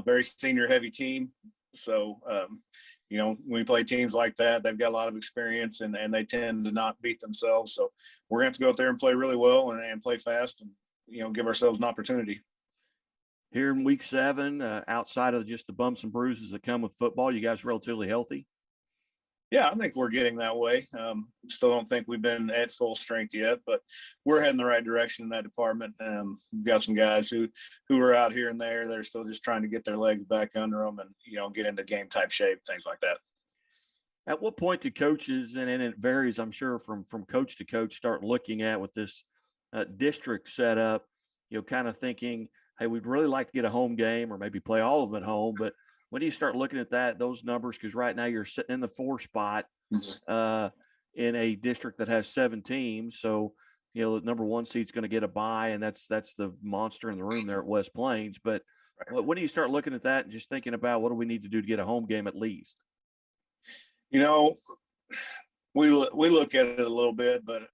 very senior heavy team. So, when we play teams like that, they've got a lot of experience and they tend to not beat themselves. So we're going to have to go out there and play really well and play fast and, give ourselves an opportunity. Here in week 7, outside of just the bumps and bruises that come with football, you guys relatively healthy? Yeah, I think we're getting that way. Still don't think we've been at full strength yet, but we're heading the right direction in that department. We've got some guys who are out here and there. They're still just trying to get their legs back under them and, get into game type shape, things like that. At what point do coaches, and it varies, I'm sure, from coach to coach, start looking at with this district setup, kind of thinking, hey, we'd really like to get a home game or maybe play all of them at home, but when do you start looking at those numbers? Because right now you're sitting in the 4 spot in a district that has 7 teams. So, the number 1 seed's going to get a bye, and that's the monster in the room there at West Plains. But when do you start looking at that and just thinking about what do we need to do to get a home game at least? We look at it a little bit, but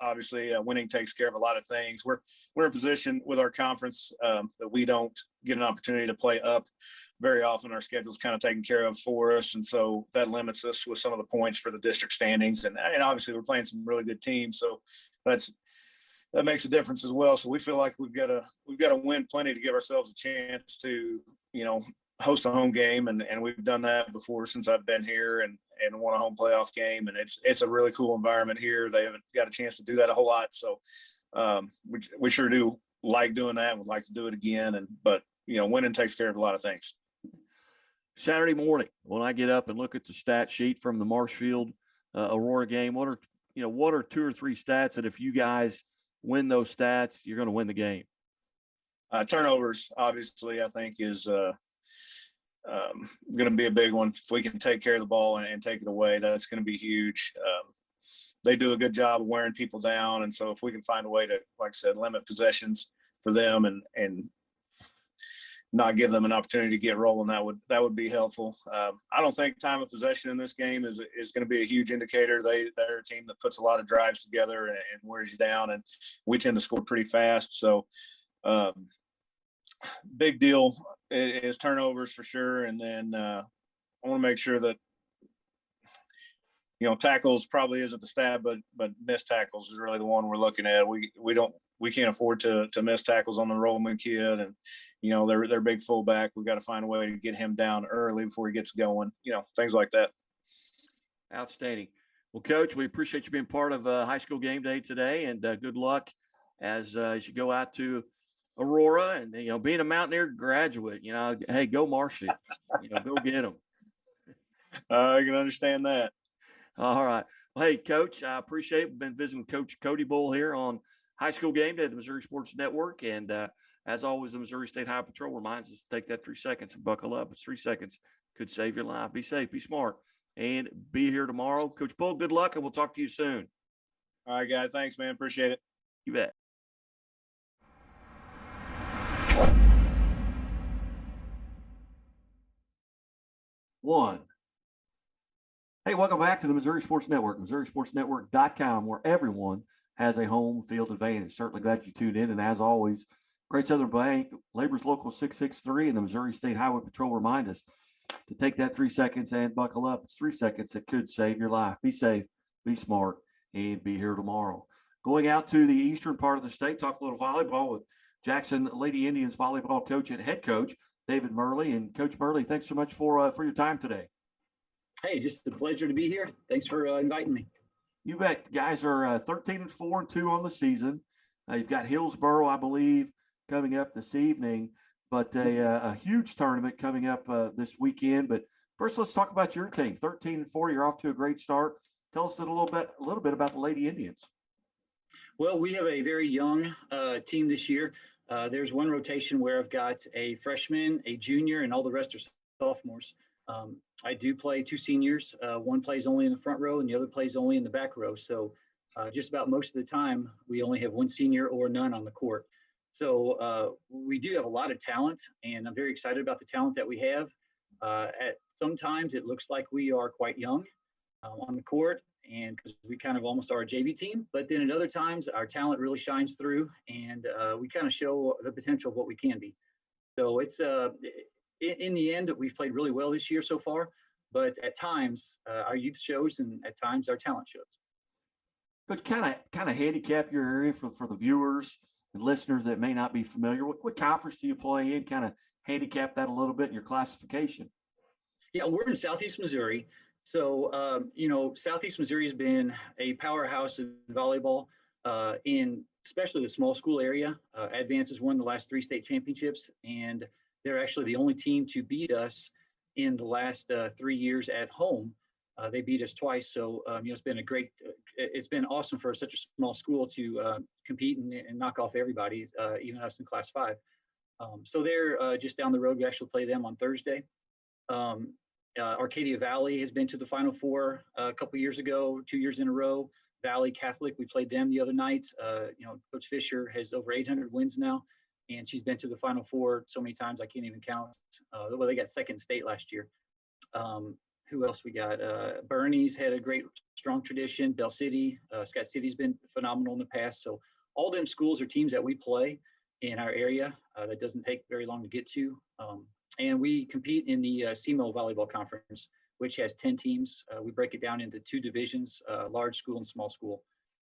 obviously winning takes care of a lot of things. We're in a position with our conference that we don't get an opportunity to play up very often. Our schedule's kind of taken care of for us, and so that limits us with some of the points for the district standings. And obviously we're playing some really good teams, so that makes a difference as well. So we feel like we've got to win plenty to give ourselves a chance to host a home game, and we've done that before since I've been here and won a home playoff game, and it's a really cool environment here. They haven't got a chance to do that a whole lot, so we sure do like doing that and would like to do it again. But winning takes care of a lot of things. Saturday morning, when I get up and look at the stat sheet from the Marshfield Aurora game, what are 2 or 3 stats that if you guys win those stats, you're going to win the game? Turnovers, obviously, I think is going to be a big one. If we can take care of the ball and take it away, that's going to be huge. They do a good job of wearing people down, and so if we can find a way to, like I said, limit possessions for them and not give them an opportunity to get rolling, that would be helpful. I don't think time of possession in this game is going to be a huge indicator. They're a team that puts a lot of drives together and wears you down, and we tend to score pretty fast. So big deal is turnovers for sure. And then I want to make sure that tackles probably isn't the stat, but missed tackles is really the one we're looking at. We can't afford to miss tackles on the Rollman kid, and they're big fullback. We've got to find a way to get him down early before he gets going. Things like that. Outstanding. Well, Coach, we appreciate you being part of High School Game Day today, and good luck as you go out to Aurora, and being a Mountaineer graduate, hey, go Marsh it, go get them. I can understand that. All right. Well, hey, Coach, I appreciate it. We've been visiting with Coach Cody Bull here on High School Game Day, the Missouri Sports Network. And as always, the Missouri State Highway Patrol reminds us to take that 3 seconds and buckle up. It's 3 seconds. Could save your life. Be safe, be smart, and be here tomorrow. Coach Bull, good luck, and we'll talk to you soon. All right, guys. Thanks, man. Appreciate it. You bet. One. Hey, welcome back to the Missouri Sports Network, MissouriSportsNetwork.com, where everyone has a home field advantage. Certainly glad you tuned in. And as always, Great Southern Bank, Labor's Local 663, and the Missouri State Highway Patrol remind us to take that 3 seconds and buckle up. It's 3 seconds that could save your life. Be safe, be smart, and be here tomorrow. Going out to the eastern part of the state, talk a little volleyball with Jackson Lady Indians volleyball coach and head coach David Murley. And Coach Murley, thanks so much for your time today. Hey, just a pleasure to be here. Thanks for inviting me. You bet. Guys are 13-4-2 on the season. You've got Hillsboro, I believe, coming up this evening, but a huge tournament coming up this weekend. But first, let's talk about your team. 13-4, you're off to a great start. Tell us a little bit about the Lady Indians. Well, we have a very young team this year. There's one rotation where I've got a freshman, a junior, and all the rest are sophomores. I do play 2 seniors. One plays only in the front row and the other plays only in the back row. So just about most of the time, we only have 1 senior or none on the court. So we do have a lot of talent, and I'm very excited about the talent that we have. Sometimes it looks like we are quite young on the court, and because we kind of almost are a JV team. But then at other times, our talent really shines through, and we kind of show the potential of what we can be. So it's in the end, we've played really well this year so far, but at times our youth shows, and at times our talent shows. But kind of handicap your area for the viewers and listeners that may not be familiar. What conference do you play in? Kind of handicap that a little bit in your classification. Yeah, we're in Southeast Missouri. So, Southeast Missouri has been a powerhouse in volleyball in especially the small school area. Advance has won the last 3 state championships, and they're actually the only team to beat us in the last 3 years at home. They beat us twice. So, it's been it's been awesome for such a small school to compete and knock off everybody, even us in Class 5. So they're just down the road. We actually play them on Thursday. Arcadia Valley has been to the Final Four a couple years ago, 2 years in a row. Valley Catholic, we played them the other night. Coach Fisher has over 800 wins now, and she's been to the Final Four so many times I can't even count. Well, they got second state last year. Who else we got? Bernie's had a great, strong tradition. Bell City, Scott City's been phenomenal in the past. So all them schools are teams that we play in our area. That doesn't take very long to get to. And we compete in the SEMO Volleyball Conference, which has 10 teams. We break it down into 2 divisions, large school and small school.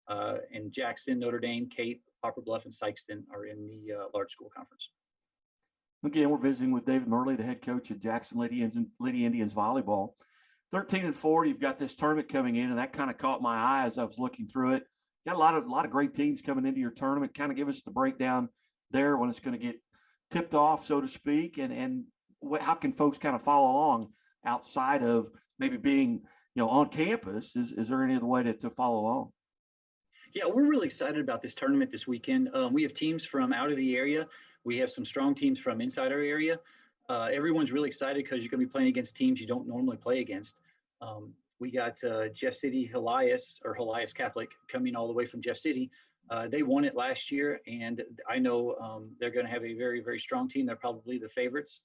And Jackson, Notre Dame, Cape, Poplar Bluff, and Sykeston are in the large school conference. Again, we're visiting with David Murley, the head coach at Jackson Lady Indians volleyball. 13-4, you've got this tournament coming in, and that kind of caught my eye as I was looking through it. You got a lot of great teams coming into your tournament. Kind of give us the breakdown there when it's going to get tipped off, so to speak, and how can folks kind of follow along outside of maybe being on campus? Is there any other way to follow along? Yeah, we're really excited about this tournament this weekend. We have teams from out of the area. We have some strong teams from inside our area. Everyone's really excited because you're going to be playing against teams you don't normally play against. We got Jeff City Helias Catholic coming all the way from Jeff City. They won it last year, and I know they're going to have a very, very strong team. They're probably the favorites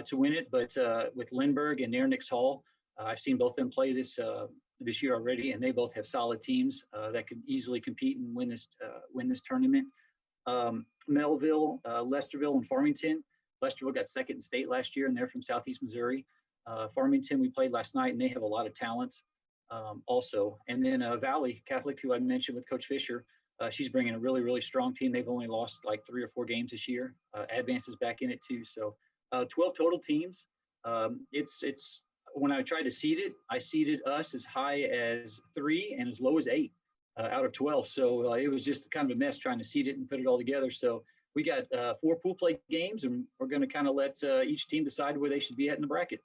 to win it. But with Lindbergh and Nix Hall, I've seen both of them play this year already, and they both have solid teams that can easily compete and win this tournament. Melville, Lesterville, and Farmington. Lesterville got second in state last year, and they're from Southeast Missouri. Farmington, we played last night, and they have a lot of talent also. And then Valley Catholic, who I mentioned with Coach Fisher, she's bringing a really, really strong team. They've only lost like 3 or 4 games this year. Advance is back in it too. So 12 total teams. It's when I tried to seed it, I seeded us as high as 3 and as low as 8 out of 12. So it was just kind of a mess trying to seed it and put it all together. So we got 4 pool play games, and we're going to kind of let each team decide where they should be at in the bracket.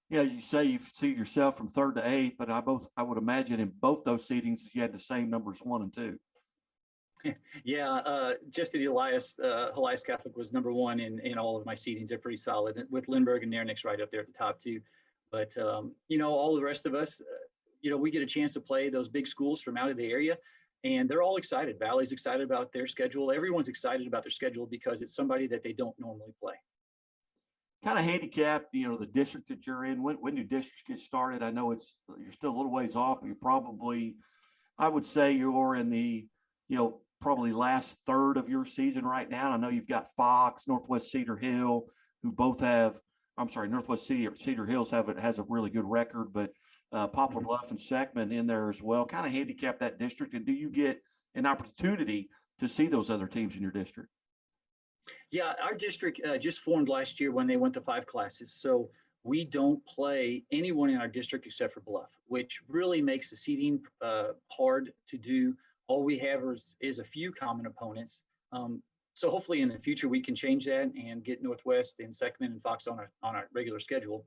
Yeah, you say you see yourself from 3rd to 8th, but I would imagine in both those seedings you had the same numbers 1 and 2. Yeah, just at Elias Catholic was number 1 in all of my seedings. They're pretty solid, with Lindbergh and Nairnix right up there at the top too. But all the rest of us, we get a chance to play those big schools from out of the area, and they're all excited. Valley's excited about their schedule. Everyone's excited about their schedule because it's somebody that they don't normally play. Kind of handicap, the district that you're in. When do districts get started? I know you're still a little ways off, but you're probably, I would say you're in the, probably last third of your season right now. I know you've got Fox, Northwest Cedar Hill, who both have, Northwest Cedar Hills has a really good record, but Poplar Bluff and Seckman in there as well. Kind of handicap that district. And do you get an opportunity to see those other teams in your district? Yeah, our district just formed last year when they went to 5 classes. So we don't play anyone in our district except for Bluff, which really makes the seeding hard to do. All we have is a few common opponents. So hopefully in the future we can change that and get Northwest and Seckman and Fox on our regular schedule.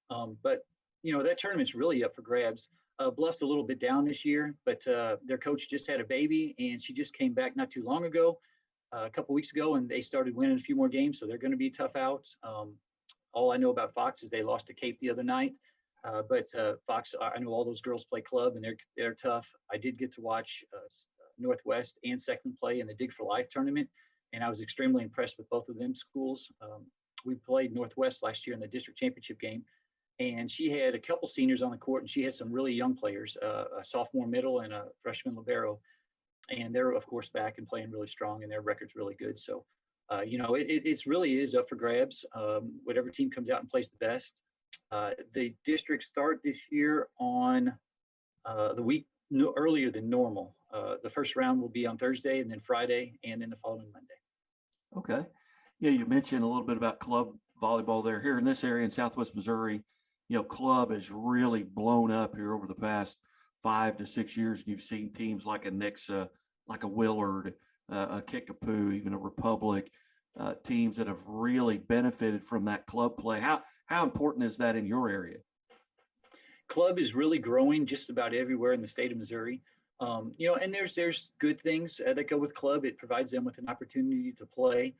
But that tournament's really up for grabs. Bluff's a little bit down this year, but their coach just had a baby, and she just came back not too long ago, a couple weeks ago, and they started winning a few more games, so they're going to be tough outs. All I know about Fox is they lost to Cape the other night. But Fox, I know all those girls play club, and they're tough. I did get to watch Northwest and Seckman play in the Dig for Life tournament, and I was extremely impressed with both of them schools. We played Northwest last year in the district championship game, and she had a couple seniors on the court, and she had some really young players, a sophomore middle and a freshman libero, and they're of course back and playing really strong, and their record's really good. So, it really is up for grabs. Whatever team comes out and plays the best. The districts start this year on the week earlier than normal. The first round will be on Thursday, and then Friday, and then the following Monday. Okay. Yeah, you mentioned a little bit about club volleyball there. Here in this area in Southwest Missouri, club has really blown up here over the past 5 to 6 years. And you've seen teams like a Nixa, like a Willard, a Kickapoo, even a Republic, teams that have really benefited from that club play. How important is that in your area? Club is really growing just about everywhere in the state of Missouri. And there's good things that go with club. It provides them with an opportunity to play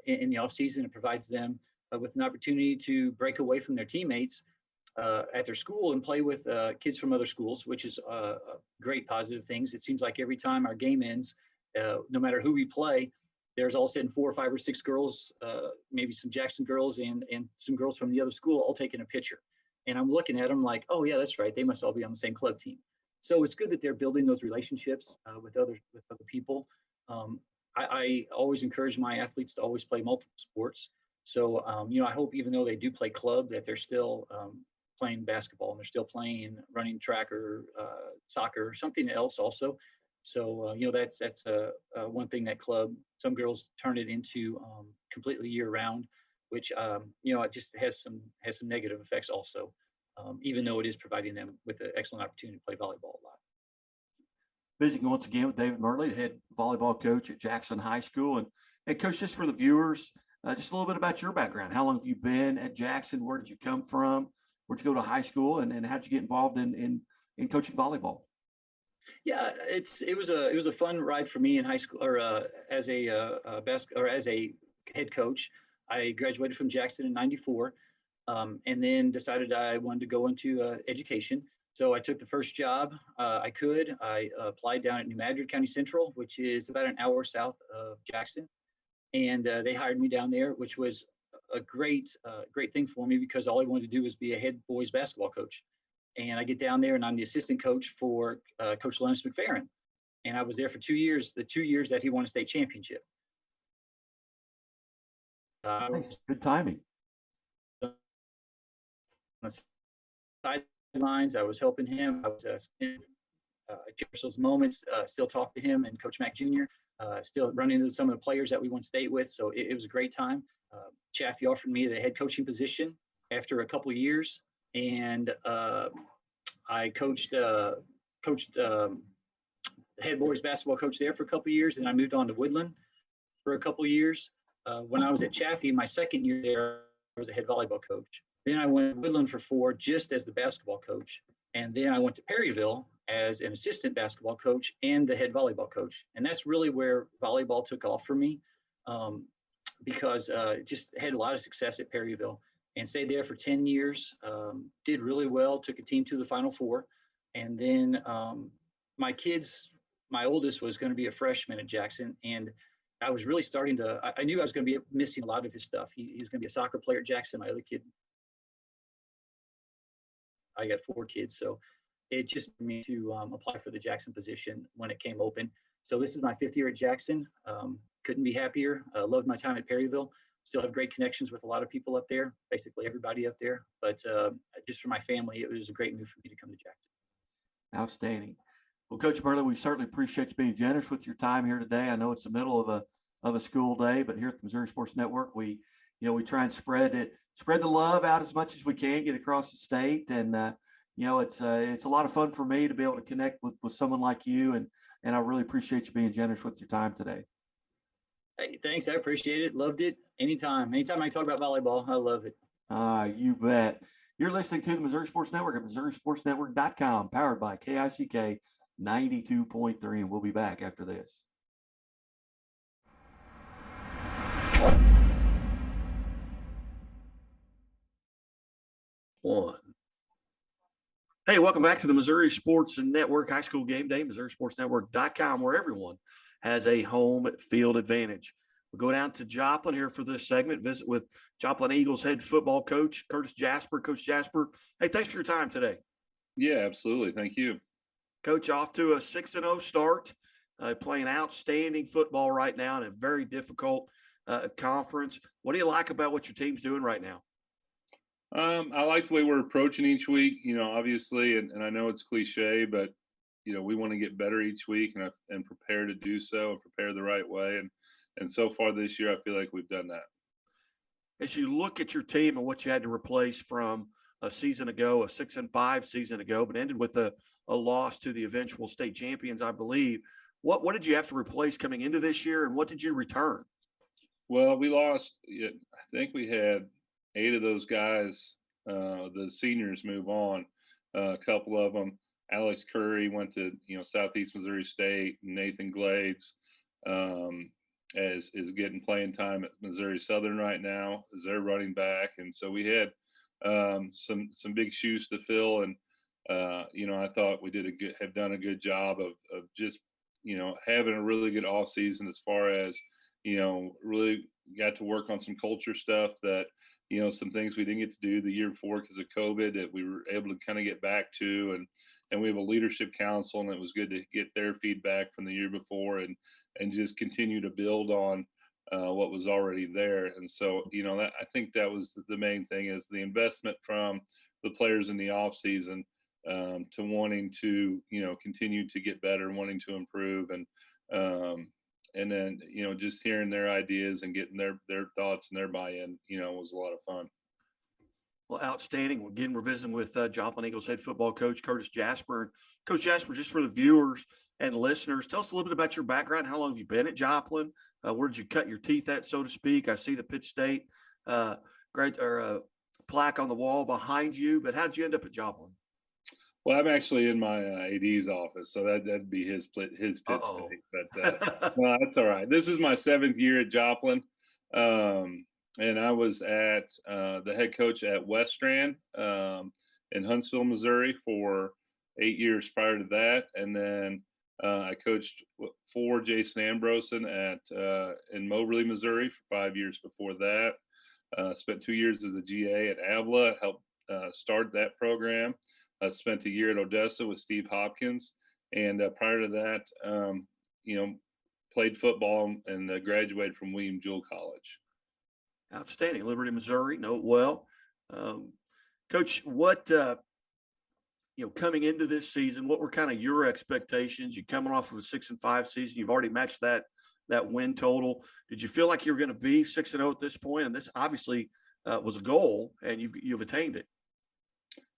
in the off season. It provides them with an opportunity to break away from their teammates at their school and play with kids from other schools, which is great positive things. It seems like every time our game ends, no matter who we play, there's all of a sudden 4 or 5 or 6 girls, maybe some Jackson girls and some girls from the other school all taking a picture. And I'm looking at them like, oh yeah, that's right. They must all be on the same club team. So it's good that they're building those relationships with other people. I always encourage my athletes to always play multiple sports. So, I hope even though they do play club, that they're still playing basketball, and they're still playing running track or soccer or something else also. So, that's one thing that club, some girls turn it into completely year round, which, it just has some negative effects also, even though it is providing them with an excellent opportunity to play volleyball a lot. Visiting once again with David Murley, the head volleyball coach at Jackson High School. And Coach, just for the viewers, just a little bit about your background. How long have you been at Jackson? Where did you come from? Where'd you go to high school? And how'd you get involved in coaching volleyball? Yeah, it was a fun ride for me in high school, or as a head coach. I graduated from Jackson in '94, and then decided I wanted to go into education. So I took the first job I could. I applied down at New Madrid County Central, which is about an hour south of Jackson, and they hired me down there, which was a great thing for me because all I wanted to do was be a head boys basketball coach. And I get down there, and I'm the assistant coach for Coach Lennox McFerrin, and I was there for 2 years. The 2 years that he won a state championship. Nice. Good timing. Sidelines, I was helping him. I was cherish those moments. Still talk to him and Coach Mack Jr. Still run into some of the players that we won state with. So it was a great time. Chaffee offered me the head coaching position after a couple of years, and I coached head boys basketball coach there for a couple of years, and I moved on to Woodland. for a couple of years. When I was at Chaffee, my second year there, I was a head volleyball coach. Then I went to Woodland for 4, just as the basketball coach. And then I went to Perryville as an assistant basketball coach and the head volleyball coach. And that's really where volleyball took off for me, because just had a lot of success at Perryville and stayed there for 10 years, did really well, took a team to the Final Four. And then my oldest was going to be a freshman at Jackson. And I was really I knew I was going to be missing a lot of his stuff. He was going to be a soccer player at Jackson. My other kid, I got 4 kids. So it just made me to apply for the Jackson position when it came open. So this is my 5th year at Jackson. Couldn't be happier. Loved my time at Perryville. Still have great connections with a lot of people up there, basically everybody up there. But just for my family, it was a great move for me to come to Jackson. Outstanding. Well, Coach Burley, we certainly appreciate you being generous with your time here today. I know it's the middle of a school day, but here at the Missouri Sports Network, we try and spread the love out as much as we can, get across the state. And, it's a lot of fun for me to be able to connect with someone like you. And I really appreciate you being generous with your time today. Hey, thanks. I appreciate it. Loved it. Anytime I can talk about volleyball, I love it. You bet. You're listening to the Missouri Sports Network at MissouriSportsNetwork.com, powered by KICK 92.3. And we'll be back after this. Hey, welcome back to the Missouri Sports Network High School Game Day, MissouriSportsNetwork.com, where everyone has a home field advantage. We'll go down to Joplin here for this segment, visit with Joplin Eagles head football coach, Curtis Jasper. Coach Jasper, hey, thanks for your time today. Yeah, absolutely. Thank you. Coach, off to a 6-0 start, playing outstanding football right now in a very difficult conference. What do you like about what your team's doing right now? I like the way we're approaching each week, obviously, and I know it's cliche, but, we want to get better each week and prepare to do so and prepare the right way. And so far this year, I feel like we've done that. As you look at your team and what you had to replace from a season ago, a 6-5 season ago, but ended with a loss to the eventual state champions, I believe. What did you have to replace coming into this year, and what did you return? Well, we lost. I think we had 8 of those guys, the seniors, move on. A couple of them. Alex Curry went to Southeast Missouri State. Nathan Glades is getting playing time at Missouri Southern right now as their running back, and so we had some big shoes to fill. And I thought we have done a good job of just having a really good off season as far as really got to work on some culture stuff that some things we didn't get to do the year before because of COVID that we were able to kind of get back to. And we have a leadership council, and it was good to get their feedback from the year before and just continue to build on what was already there. And so, I think that was the main thing, is the investment from the players in the off season to wanting to, continue to get better and wanting to improve. And then, just hearing their ideas and getting their thoughts and their buy-in, was a lot of fun. Well, outstanding. Again, we're visiting with Joplin Eagles head football coach, Curtis Jasper. Coach Jasper, just for the viewers and listeners, tell us a little bit about your background. How long have you been at Joplin? Where did you cut your teeth at, so to speak? I see the Pitt State plaque on the wall behind you, but how did you end up at Joplin? Well, I'm actually in my AD's office, so that'd be his Pitt State. But well, that's all right. This is my 7th year at Joplin. And I was at the head coach at West Strand in Huntsville, Missouri for 8 years prior to that. And then I coached for Jason Ambrosen in Moberly, Missouri for 5 years before that. Spent 2 years as a GA at Avila, helped start that program. Spent a year at Odessa with Steve Hopkins. And prior to that, played football and graduated from William Jewell College. Outstanding. Liberty, Missouri. Know it well. Coach, what, coming into this season, what were kind of your expectations? You coming off of a 6-5 season, you've already matched that win total. Did you feel like you were going to be 6-0 at this point? And this obviously was a goal, and you've attained it.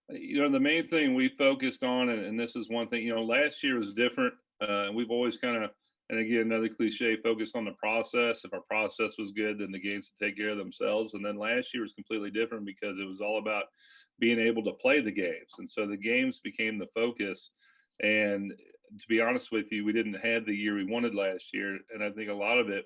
The main thing we focused on, and this is one thing, last year was different. We've always kind of, and again, another cliche, focus on the process. If our process was good, then the games would take care of themselves. And then last year was completely different because it was all about being able to play the games. And so the games became the focus. And to be honest with you, we didn't have the year we wanted last year. And I think a lot of it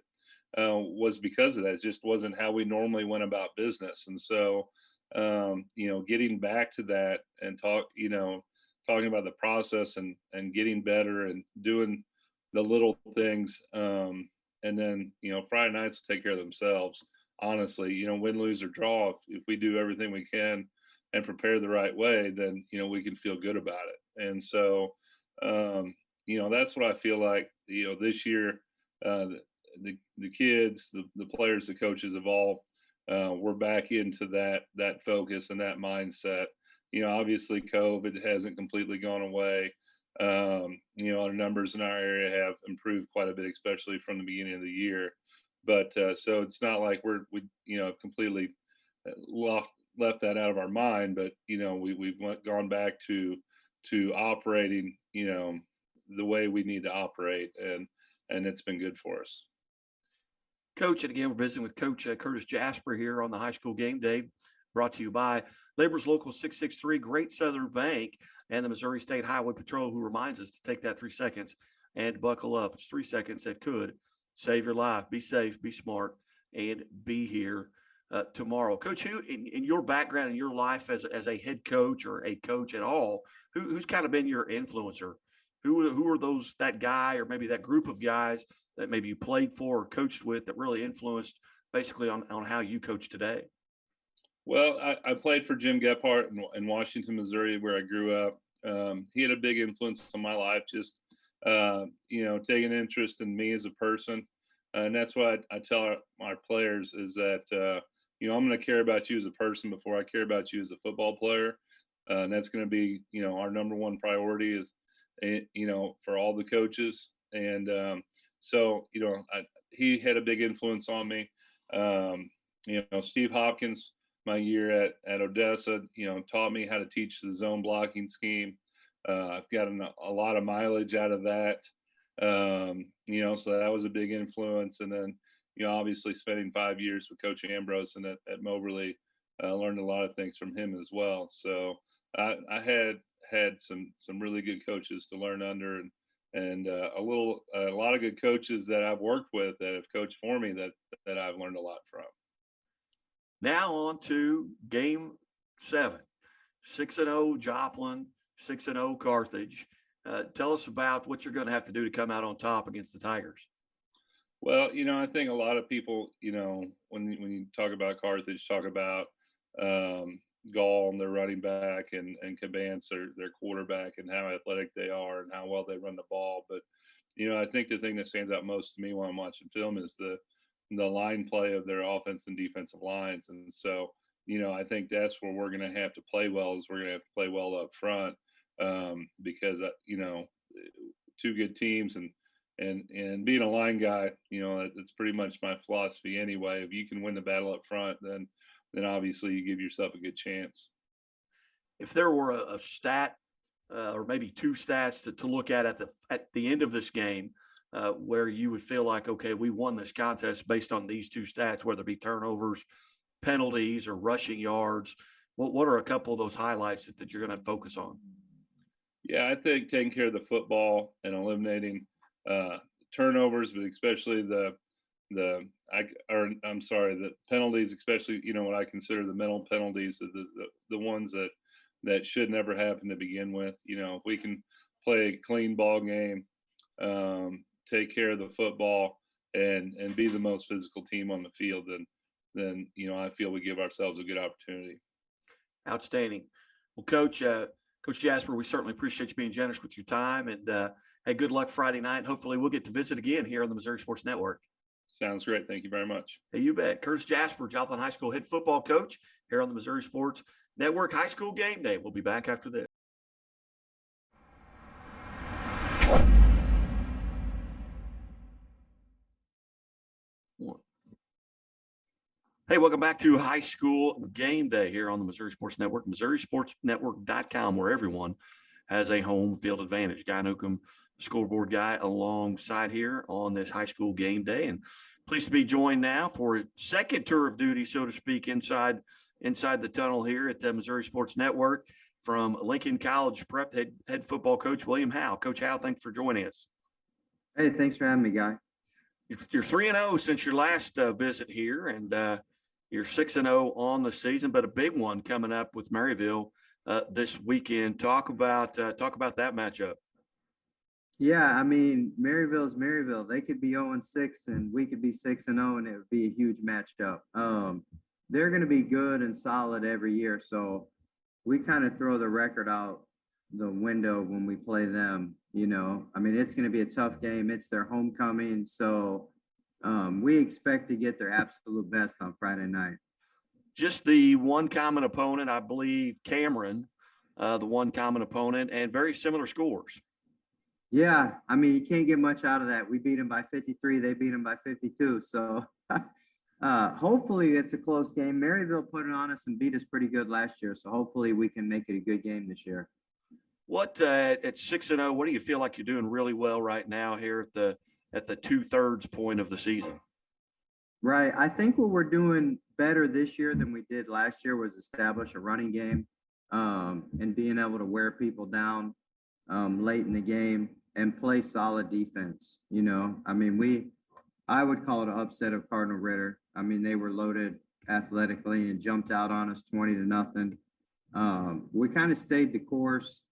was because of that. It just wasn't how we normally went about business. And so, getting back to that and talking about the process and getting better and doing the little things. And then, Friday nights take care of themselves. Honestly, win, lose, or draw, if we do everything we can and prepare the right way, then, we can feel good about it. And so, that's what I feel like, this year, the kids, the players, the coaches have all, we're back into that focus and that mindset. Obviously COVID hasn't completely gone away. Our numbers in our area have improved quite a bit, especially from the beginning of the year. But so it's not like we completely left that out of our mind. But we've gone back to operating the way we need to operate, and it's been good for us. Coach, and again, we're visiting with Coach Curtis Jasper here on the High School Game Day, brought to you by Labor's Local 663, Great Southern Bank, and the Missouri State Highway Patrol, who reminds us to take that 3 seconds and buckle up. It's 3 seconds that could save your life. Be safe, be smart, and be here tomorrow. Coach, who in your background, in your life as a head coach or a coach at all, who's kind of been your influencer? Who are that guy or maybe that group of guys that maybe you played for or coached with that really influenced basically on how you coach today? Well, I played for Jim Gephardt in Washington, Missouri, where I grew up. He had a big influence on my life, just, taking interest in me as a person. And that's what I tell our players is that, I'm going to care about you as a person before I care about you as a football player. And that's going to be, our number one priority is, for all the coaches. And so, he had a big influence on me. Steve Hopkins, my year at Odessa, taught me how to teach the zone blocking scheme. I've gotten a lot of mileage out of that. So that was a big influence. And then, obviously spending 5 years with Coach Ambrose and at Moberly, learned a lot of things from him as well. So I had some really good coaches to learn under, and a lot of good coaches that I've worked with that have coached for me that I've learned a lot from. Now on to Game 7, 6-0 Joplin, 6-0 Carthage. Tell us about what you're going to have to do to come out on top against the Tigers. Well, I think a lot of people, when you talk about Carthage, talk about Gall and their running back and Cabance, their quarterback, and how athletic they are and how well they run the ball. But, I think the thing that stands out most to me when I'm watching film is the line play of their offense and defensive lines. And so, I think that's where we're going to have to play well, is we're going to have to play well up front, because, two good teams and being a line guy, it's pretty much my philosophy anyway. If you can win the battle up front, then obviously you give yourself a good chance. If there were a stat or maybe two stats to look at the end of this game, where you would feel like, okay, we won this contest based on these two stats, whether it be turnovers, penalties, or rushing yards, what are a couple of those highlights that you're going to focus on? Yeah, I think taking care of the football and eliminating turnovers, but especially the penalties, especially, what I consider the mental penalties, the ones that should never happen to begin with. If we can play a clean ball game, take care of the football and be the most physical team on the field, then I feel we give ourselves a good opportunity. Outstanding. Well, Coach Jasper, we certainly appreciate you being generous with your time, and hey, good luck Friday night. Hopefully we'll get to visit again here on the Missouri Sports Network. Sounds great. Thank you very much. Hey, you bet. Curtis Jasper, Joplin High School head football coach here on the Missouri Sports Network. High School Game Day. We'll be back after this. Hey, welcome back to High School Game Day here on the Missouri Sports Network, MissouriSportsNetwork.com, where everyone has a home field advantage. Guy Newcomb, scoreboard guy, alongside here on this high school game day. And pleased to be joined now for a second tour of duty, so to speak, inside the tunnel here at the Missouri Sports Network from Lincoln College Prep, head football coach William Howe. Coach Howe, thanks for joining us. Hey, thanks for having me, Guy. You're 3-0 since your last visit here, and you're 6-0 on the season, but a big one coming up with Maryville this weekend. Talk about that matchup. Yeah, I mean, Maryville's Maryville. They could be 0-6 and we could be 6-0, and it would be a huge matchup. They're going to be good and solid every year, so we kind of throw the record out the window when we play them. I mean, it's going to be a tough game. It's their homecoming, so we expect to get their absolute best on Friday night. Just the one common opponent, I believe, Cameron, the one common opponent, and very similar scores. Yeah, I mean, you can't get much out of that. We beat them by 53. They beat them by 52. So hopefully it's a close game. Maryville put it on us and beat us pretty good last year. So hopefully we can make it a good game this year. What at 6-0, what do you feel like you're doing really well right now here at the 2/3 point of the season? Right. I think what we're doing better this year than we did last year was establish a running game and being able to wear people down late in the game and play solid defense. I mean, I would call it an upset of Cardinal Ritter. I mean, they were loaded athletically and jumped out on us 20-0. We kind of stayed the course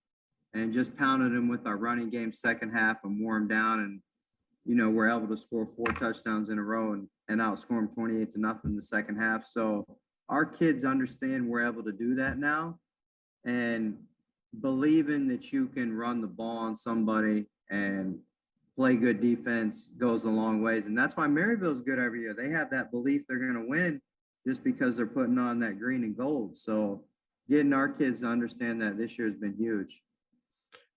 and just pounded them with our running game second half and wore them down. And, we're able to score 4 touchdowns in a row and outscore them 28-0 in the second half. So our kids understand we're able to do that now. And believing that you can run the ball on somebody and play good defense goes a long ways. And that's why Maryville's good every year. They have that belief they're going to win just because they're putting on that green and gold. So getting our kids to understand that this year has been huge.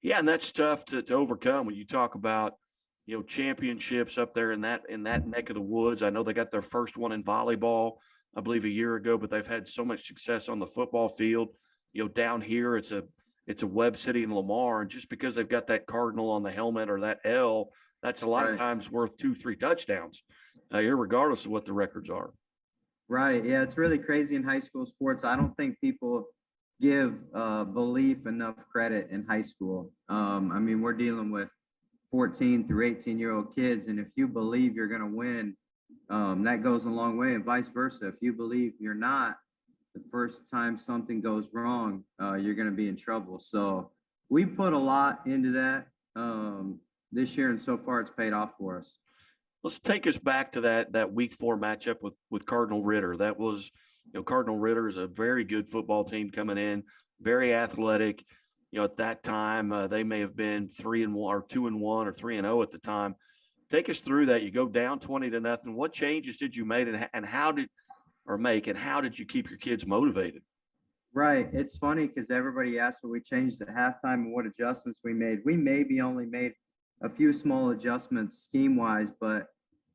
Yeah, and that's tough to overcome when you talk about, championships up there in that neck of the woods. I know they got their first one in volleyball, I believe, a year ago, but they've had so much success on the football field. Down here, it's a Webb City and Lamar, and just because they've got that cardinal on the helmet or that L, that's a lot of times worth 2-3 touchdowns, irregardless of what the records are. Right. Yeah, it's really crazy in high school sports. I don't think people give belief enough credit in high school. I mean, we're dealing with 14 through 18-year-old kids, and if you believe you're going to win, that goes a long way, and vice versa. If you believe you're not, the first time something goes wrong, you're going to be in trouble. So we put a lot into that this year, and so far it's paid off for us. Let's take us back to that week 4 matchup with Cardinal Ritter. That was, Cardinal Ritter is a very good football team coming in, very athletic. At that time, they may have been 3-1 or 2-1 or 3-0 at the time. Take us through that. You go down 20-0. What changes did you make, and how did you keep your kids motivated? Right. It's funny because everybody asked what we changed at halftime and what adjustments we made. We maybe only made a few small adjustments scheme-wise, but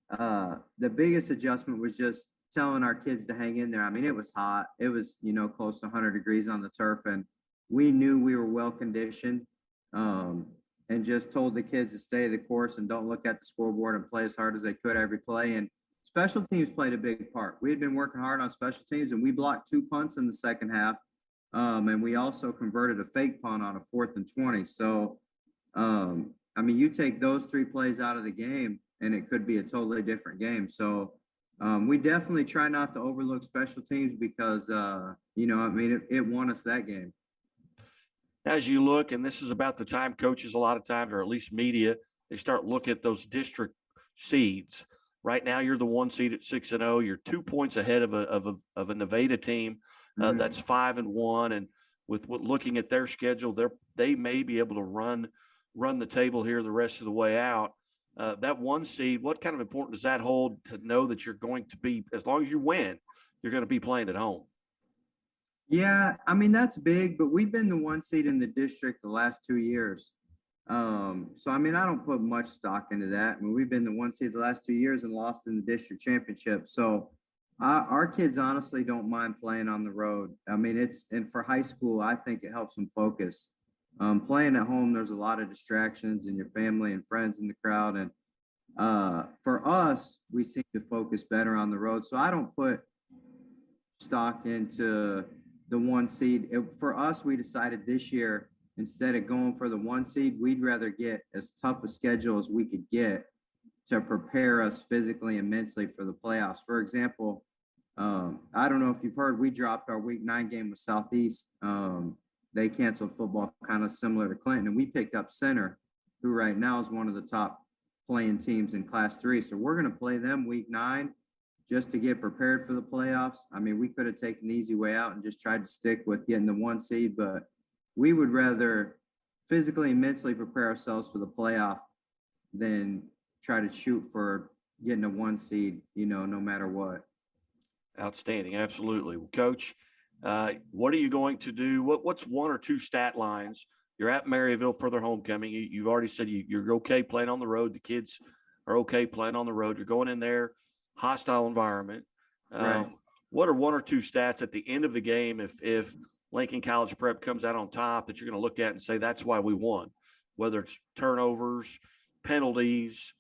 the biggest adjustment was just telling our kids to hang in there. I mean, it was hot. It was, close to 100 degrees on the turf, and we knew we were well-conditioned and just told the kids to stay the course and don't look at the scoreboard and play as hard as they could every play. And special teams played a big part. We had been working hard on special teams, and we blocked 2 punts in the second half. And we also converted a fake punt on a 4th and 20. So, I mean, you take those 3 plays out of the game and it could be a totally different game. So we definitely try not to overlook special teams because, it won us that game. As you look, and this is about the time coaches a lot of times, or at least media, they start looking at those district seeds. Right now, you're the 1 seed at 6-0. You're 2 points ahead of a Nevada team that's 5-1. And with looking at their schedule, they may be able to run the table here the rest of the way out. That 1 seed, what kind of importance does that hold to know that you're going to be, as long as you win, you're going to be playing at home? Yeah, I mean, that's big, but we've been the 1 seed in the district the last 2 years. So, I mean, I don't put much stock into that. I mean, we've been the 1 seed the last 2 years and lost in the district championship. So our kids honestly don't mind playing on the road. I mean, and for high school, I think it helps them focus. Playing at home, there's a lot of distractions and your family and friends in the crowd. And for us, we seem to focus better on the road. So I don't put stock into the 1 seed. For us, we decided this year, instead of going for the 1 seed, we'd rather get as tough a schedule as we could get to prepare us physically and mentally for the playoffs. For example, I don't know if you've heard, we dropped our week 9 game with Southeast. They canceled football, kind of similar to Clinton, and we picked up Center, who right now is one of the top playing teams in Class 3. So we're going to play them week 9 just to get prepared for the playoffs. I mean, we could have taken the easy way out and just tried to stick with getting the 1 seed, but we would rather physically and mentally prepare ourselves for the playoff than try to shoot for getting a 1 seed, no matter what. Outstanding. Absolutely. Well, Coach, what are you going to do? What's 1 or 2 stat lines? You're at Maryville for their homecoming. You've already said you're okay playing on the road. The kids are okay playing on the road. You're going in there, hostile environment. Right. What are 1 or 2 stats at the end of the game if Lincoln College Prep comes out on top that you're going to look at and say that's why we won? Whether it's turnovers, penalties,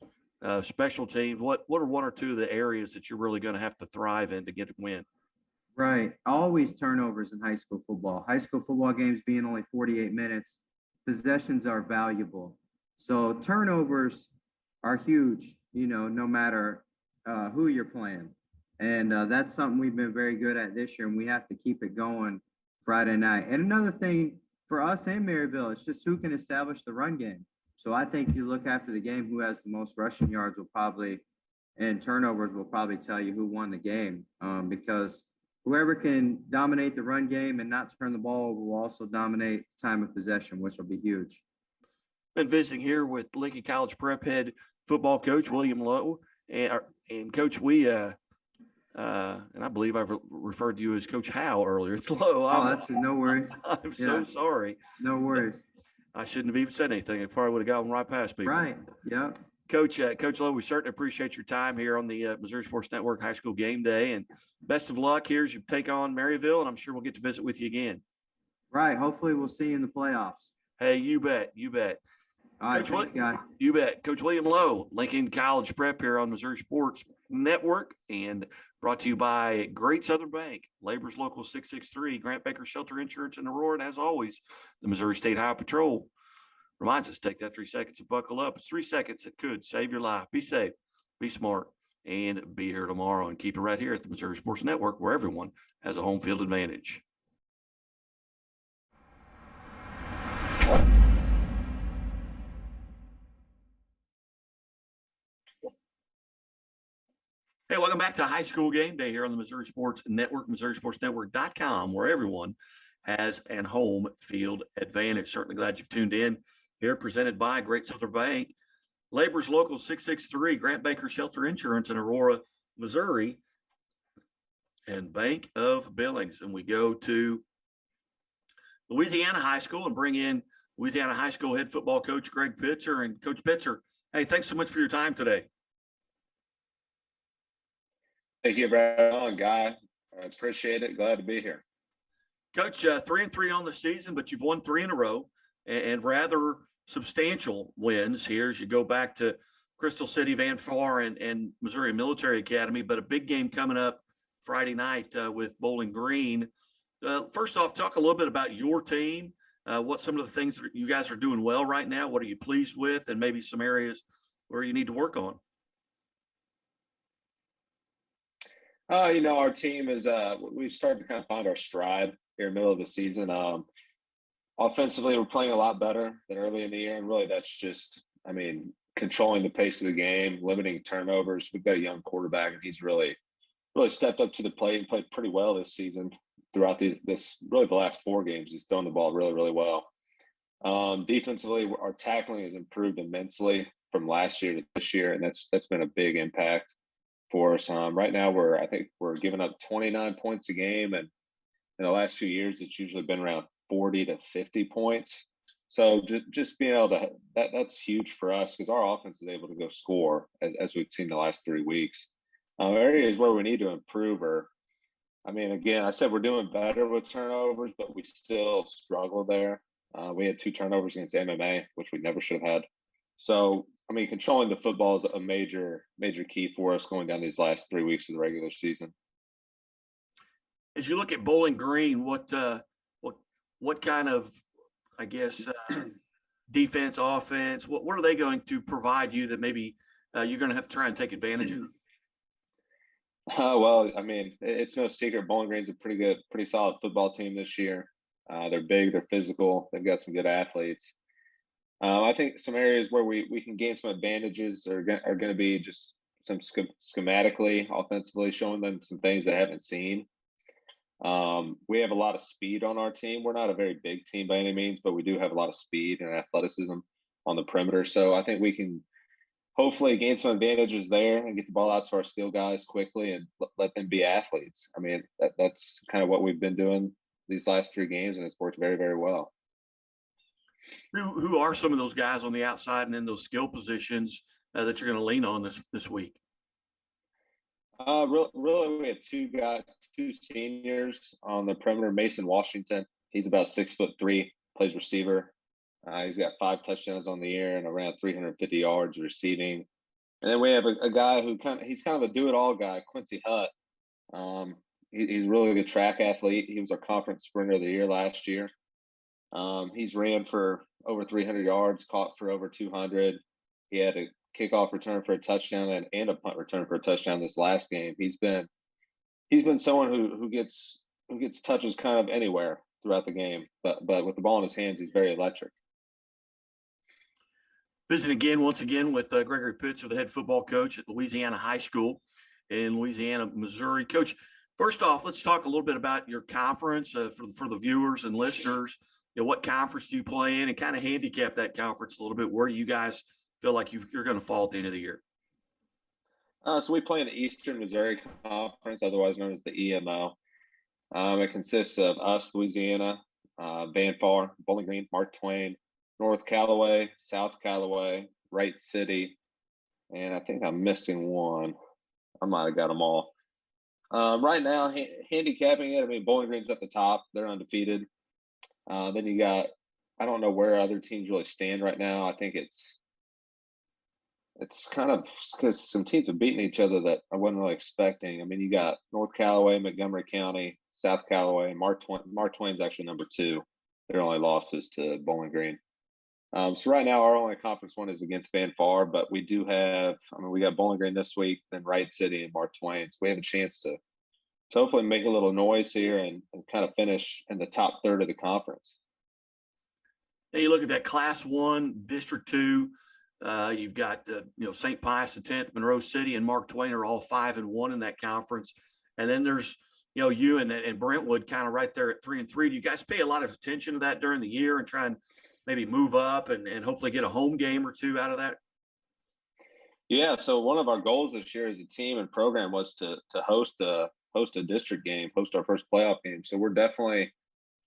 special teams, what are 1 or 2 of the areas that you're really going to have to thrive in to get a win? Right. Always turnovers in high school football. High school football games being only 48 minutes, possessions are valuable. So turnovers are huge, no matter who you're playing. And that's something we've been very good at this year, and we have to keep it going Friday night. And another thing for us and Maryville, it's just who can establish the run game. So I think you look after the game, who has the most rushing yards and turnovers will probably tell you who won the game, because whoever can dominate the run game and not turn the ball over will also dominate time of possession, which will be huge. Been visiting here with Lincoln College Prep head football coach William Lowe, and Coach, we and I believe I've referred to you as Coach Howe earlier. It's Lowe. That's no worries. I'm so sorry. No worries. I shouldn't have even said anything. It probably would have gone right past people. Right. Yeah. Coach Lowe, we certainly appreciate your time here on the Missouri Sports Network High School Game Day, and best of luck here as you take on Maryville, and I'm sure we'll get to visit with you again. Right. Hopefully we'll see you in the playoffs. Hey, you bet. All right, thanks, guy. You bet. Coach William Lowe, Lincoln College Prep here on Missouri Sports Network, and brought to you by Great Southern Bank, Labor's Local 663, Grant Baker Shelter Insurance in Aurora, and as always, the Missouri State Highway Patrol reminds us, take that 3 seconds and buckle up. It's 3 seconds that could save your life. Be safe, be smart, and be here tomorrow. And keep it right here at the Missouri Sports Network, where everyone has a home field advantage. Hey, welcome back to High School Game Day here on the Missouri Sports Network, MissouriSportsNetwork.com, where everyone has an home field advantage. Certainly glad you've tuned in here, presented by Great Southern Bank, Labor's Local 663, Grant Baker Shelter Insurance in Aurora, Missouri, and Bank of Billings. And we go to Louisiana High School and bring in Louisiana High School head football coach Greg Pitzer. And Coach Pitzer, hey, thanks so much for your time today. Thank you, Brad, Guy. I appreciate it. Glad to be here. Coach, 3-3 on the season, but you've won 3 in a row, and rather substantial wins here as you go back to Crystal City, Van Far, and Missouri Military Academy. But a big game coming up Friday night with Bowling Green. First off, talk a little bit about your team. What some of the things that you guys are doing well right now. What are you pleased with, and maybe some areas where you need to work on? Our team is we've started to kind of find our stride here in the middle of the season. Offensively, we're playing a lot better than early in the year, and really that's just, controlling the pace of the game, limiting turnovers. We've got a young quarterback, and he's really stepped up to the plate and played pretty well this season. Throughout the last 4 games, he's thrown the ball really, really well. Defensively, our tackling has improved immensely from last year to this year, and that's been a big impact for us. Right now, I think we're giving up 29 points a game, and in the last few years, it's usually been around 40 to 50 points. So just being able to, that's huge for us because our offense is able to go score as we've seen the last 3 weeks. Areas where we need to improve are, again, I said we're doing better with turnovers, but we still struggle there. We had 2 turnovers against MMA, which we never should have had. So, I mean, controlling the football is a major key for us going down these last 3 weeks of the regular season. As you look at Bowling Green, what kind of, I guess, defense, offense, what are they going to provide you that maybe you're going to have to try and take advantage of? Well, I mean, it's no secret Bowling Green's a pretty solid football team this year. They're big, they're physical, they've got some good athletes. I think some areas where we can gain some advantages are going to be just some schematically, offensively, showing them some things they haven't seen. We have a lot of speed on our team. We're not a very big team by any means, but we do have a lot of speed and athleticism on the perimeter. So I think we can hopefully gain some advantages there and get the ball out to our skill guys quickly and let them be athletes. I mean, that's kind of what we've been doing these last 3 games, and it's worked very, very well. Who are some of those guys on the outside and in those skill positions that you're going to lean on this week? Really, we have 2 seniors on the perimeter. Mason Washington, he's about 6'3", plays receiver. He's got 5 touchdowns on the year and around 350 yards receiving. And then we have a guy he's kind of a do-it-all guy, Quincy Hutt. He's a really good track athlete. He was our conference sprinter of the year last year. He's ran for over 300 yards, caught for over 200. He had a kickoff return for a touchdown and a punt return for a touchdown this last game. He's been someone who gets touches kind of anywhere throughout the game, but with the ball in his hands, he's very electric. Visiting once again with Gregory Pitzer, the head football coach at Louisiana High School in Louisiana, Missouri. Coach, first off, let's talk a little bit about your conference for the viewers and listeners. What conference do you play in, and kind of handicap that conference a little bit? Where do you guys feel like you're going to fall at the end of the year? So we play in the Eastern Missouri Conference, otherwise known as the EMO. It consists of us, Louisiana, Van Far, Bowling Green, Mark Twain, North Callaway, South Callaway, Wright City, and I think I'm missing one. I might have got them all. Right now, handicapping it, I mean, Bowling Green's at the top. They're undefeated. Then you got, I don't know where other teams really stand right now. I think it's kind of because some teams have beaten each other that I wasn't really expecting. I mean, you got North Callaway, Montgomery County, South Callaway, Mark Twain's actually number 2. Their only losses to Bowling Green. So right now, our only conference one is against Van Far, but we do have, we got Bowling Green this week, then Wright City and Mark Twain. So we have a chance to hopefully make a little noise here and kind of finish in the top third of the conference. Now you look at that Class 1, District 2. You've got St. Pius X, Monroe City, and Mark Twain are all 5-1 in that conference. And then there's you and Brentwood kind of right there at 3-3. Do you guys pay a lot of attention to that during the year and try and maybe move up and hopefully get a home game or 2 out of that? Yeah. So one of our goals this year as a team and program was to host a district game, host our first playoff game. So we're definitely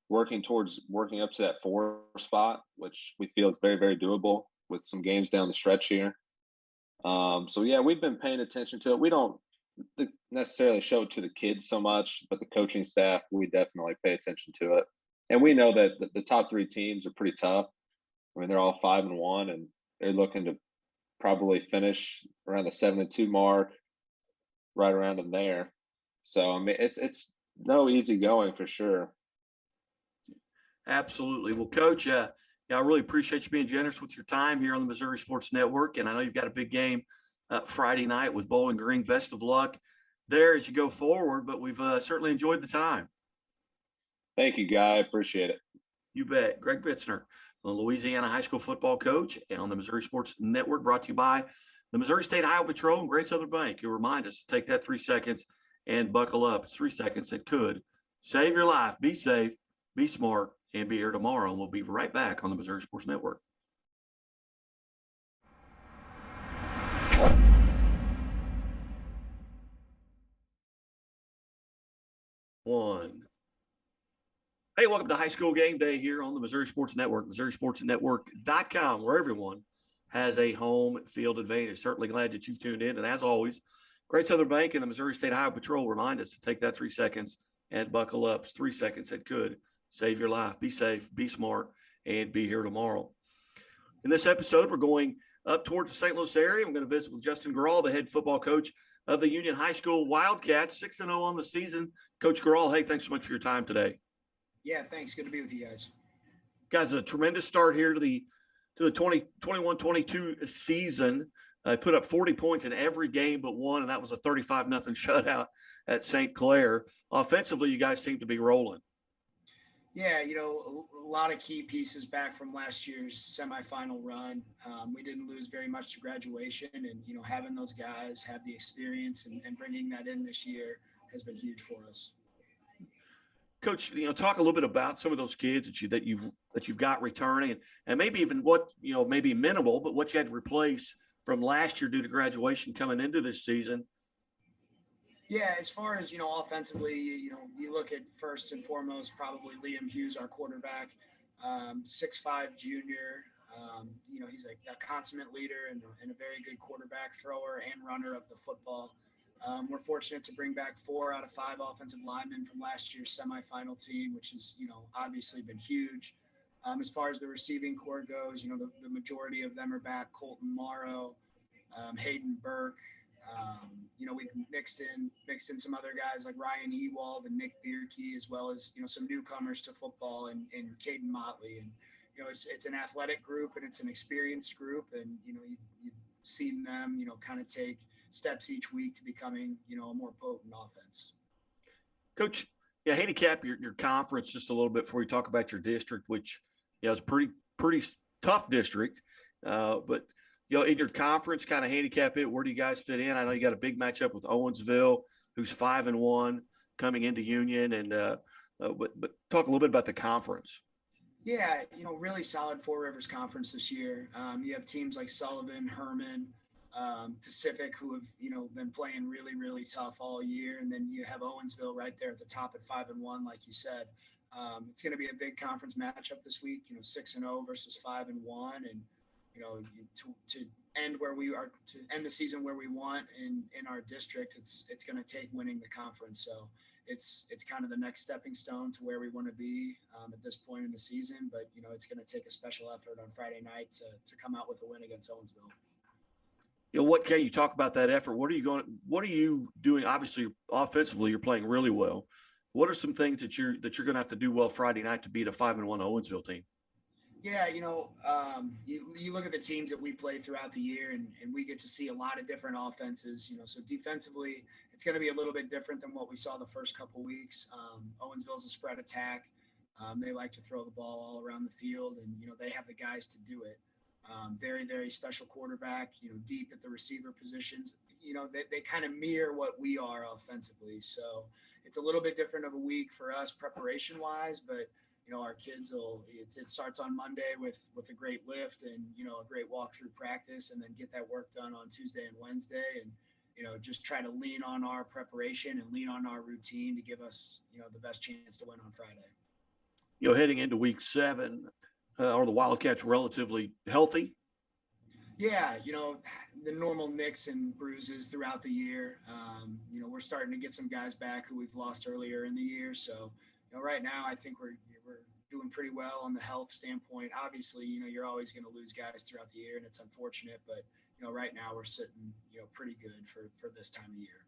working up to that 4 spot, which we feel is very, very doable with some games down the stretch here. So yeah, we've been paying attention to it. We don't necessarily show it to the kids so much, but the coaching staff, we definitely pay attention to it. And we know that the top 3 teams are pretty tough. I mean, they're all 5-1, and they're looking to probably finish around the 7-2 mark, right around in there. So I mean, it's no easy going for sure. Absolutely. Well, Coach, I really appreciate you being generous with your time here on the Missouri Sports Network, and I know you've got a big game Friday night with Bowling Green. Best of luck there as you go forward, but we've certainly enjoyed the time. Thank you, Guy. I appreciate it. You bet. Greg Bitzner, the Louisiana high school football coach, and on the Missouri Sports Network, brought to you by the Missouri State Highway Patrol and Great Southern Bank. You'll remind us to take that 3 seconds and buckle up. It's 3 seconds that could save your life. Be safe, be smart, and be here tomorrow. And we'll be right back on the Missouri Sports Network. One. Hey, welcome to High School Game Day here on the Missouri Sports Network, MissouriSportsNetwork.com, where everyone has a home field advantage. Certainly glad that you've tuned in. And as always, Great Southern Bank and the Missouri State Highway Patrol remind us to take that 3 seconds and buckle up. It's 3 seconds that could save your life. Be safe, be smart, and be here tomorrow. In this episode, we're going up towards the St. Louis area. I'm going to visit with Justin Grawl, the head football coach of the Union High School Wildcats, 6-0 on the season. Coach Grawl, hey, thanks so much for your time today. Yeah, thanks. Good to be with you guys. Guys, a tremendous start here to the 2021-22 season. Put up 40 points in every game but one, and that was a 35-0 shutout at St. Clair. Offensively, you guys seem to be rolling. Yeah, a lot of key pieces back from last year's semifinal run. We didn't lose very much to graduation, and having those guys have the experience and bringing that in this year has been huge for us. Coach, talk a little bit about some of those kids that you've got returning, and maybe even what maybe minimal, but what you had to replace from last year due to graduation coming into this season. Yeah, as far as, offensively, you look at first and foremost, probably Liam Hughes, our quarterback, 6'5" junior. He's a consummate leader and a very good quarterback, thrower and runner of the football. We're fortunate to bring back 4 out of 5 offensive linemen from last year's semifinal team, which has, obviously been huge. As far as the receiving corps goes, the majority of them are back. Colton Morrow, Hayden Burke. We've mixed in some other guys like Ryan Ewald and Nick Bierke, as well as, some newcomers to football and Caden Motley. And, it's an athletic group and it's an experienced group. And, you've seen them, kind of take steps each week to becoming, a more potent offense. Coach, handicap your conference just a little bit before you talk about your district, which is a pretty tough district. But in your conference, kind of handicap it. Where do you guys fit in? I know you got a big matchup with Owensville, who's 5-1 coming into Union, and but talk a little bit about the conference. Yeah, really solid Four Rivers Conference this year. You have teams like Sullivan, Herman, Pacific, who have been playing really, really tough all year, and then you have Owensville right there at the top at 5-1, like you said. It's going to be a big conference matchup this week. 6-0 versus 5-1, and to end where we are, to end the season where we want in our district, it's going to take winning the conference. So it's kind of the next stepping stone to where we want to be at this point in the season. But it's going to take a special effort on Friday night to come out with a win against Owensville. What can you talk about that effort? What are you doing? Obviously, offensively, you're playing really well. What are some things that you're going to have to do well Friday night to beat a 5-1 Owensville team? Yeah, you look at the teams that we play throughout the year, and we get to see a lot of different offenses. So defensively, it's going to be a little bit different than what we saw the first couple weeks. Owensville's a spread attack. They like to throw the ball all around the field, and they have the guys to do it. Very, very special quarterback. Deep at the receiver positions. They kind of mirror what we are offensively. So it's a little bit different of a week for us preparation wise, but our kids it starts on Monday with a great lift and, a great walkthrough practice, and then get that work done on Tuesday and Wednesday. And, just try to lean on our preparation and lean on our routine to give us, the best chance to win on Friday. Heading into week 7, are the Wildcats relatively healthy? Yeah, the normal nicks and bruises throughout the year. We're starting to get some guys back who we've lost earlier in the year. So, right now, I think we're doing pretty well on the health standpoint. Obviously, you're always going to lose guys throughout the year, and it's unfortunate. But, right now we're sitting, pretty good for this time of year.